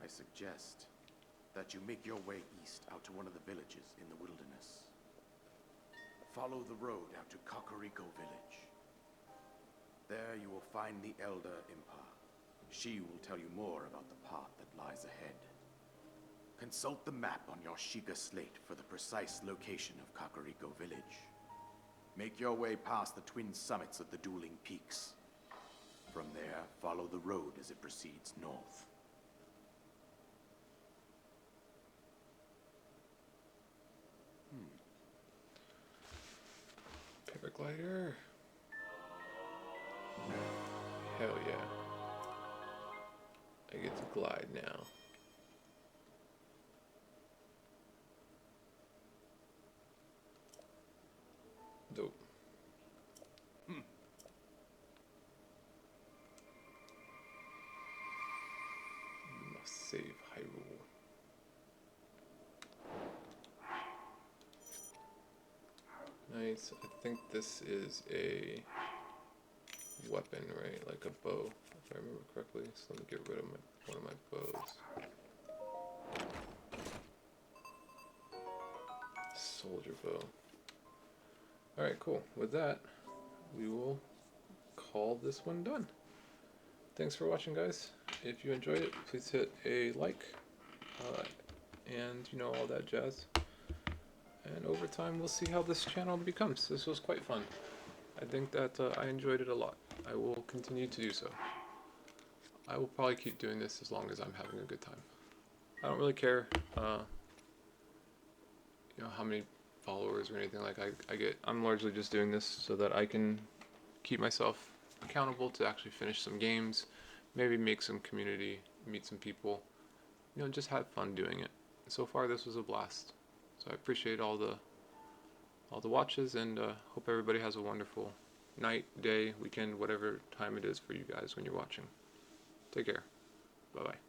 C: I suggest that you make your way east out to one of the villages in the wilderness. Follow the road out to Kakariko Village. There you will find the Elder Impa. She will tell you more about the path that lies ahead. Consult the map on your Sheikah slate for the precise location of Kakariko Village. Make your way past the twin summits of the dueling peaks. From there, follow the road as it proceeds north.
A: Paraglider. Hell yeah. I get to glide now. Dope. Must save Hyrule. Nice. I think this is a weapon, right? Like a bow, if I remember correctly. So let me get rid of one of my bows. Soldier bow. Alright, cool. With that, we will call this one done. Thanks for watching, guys. If you enjoyed it, please hit a like, and all that jazz. And over time, we'll see how this channel becomes. This was quite fun. I think that I enjoyed it a lot. I will continue to do so. I will probably keep doing this as long as I'm having a good time. I don't really care, how many followers or anything like I get. I'm largely just doing this so that I can keep myself accountable to actually finish some games, maybe make some community, meet some people, just have fun doing it. So far, this was a blast. So I appreciate all the watches, and hope everybody has a wonderful night, day, weekend, whatever time it is for you guys when you're watching. Take Take care. Bye bye.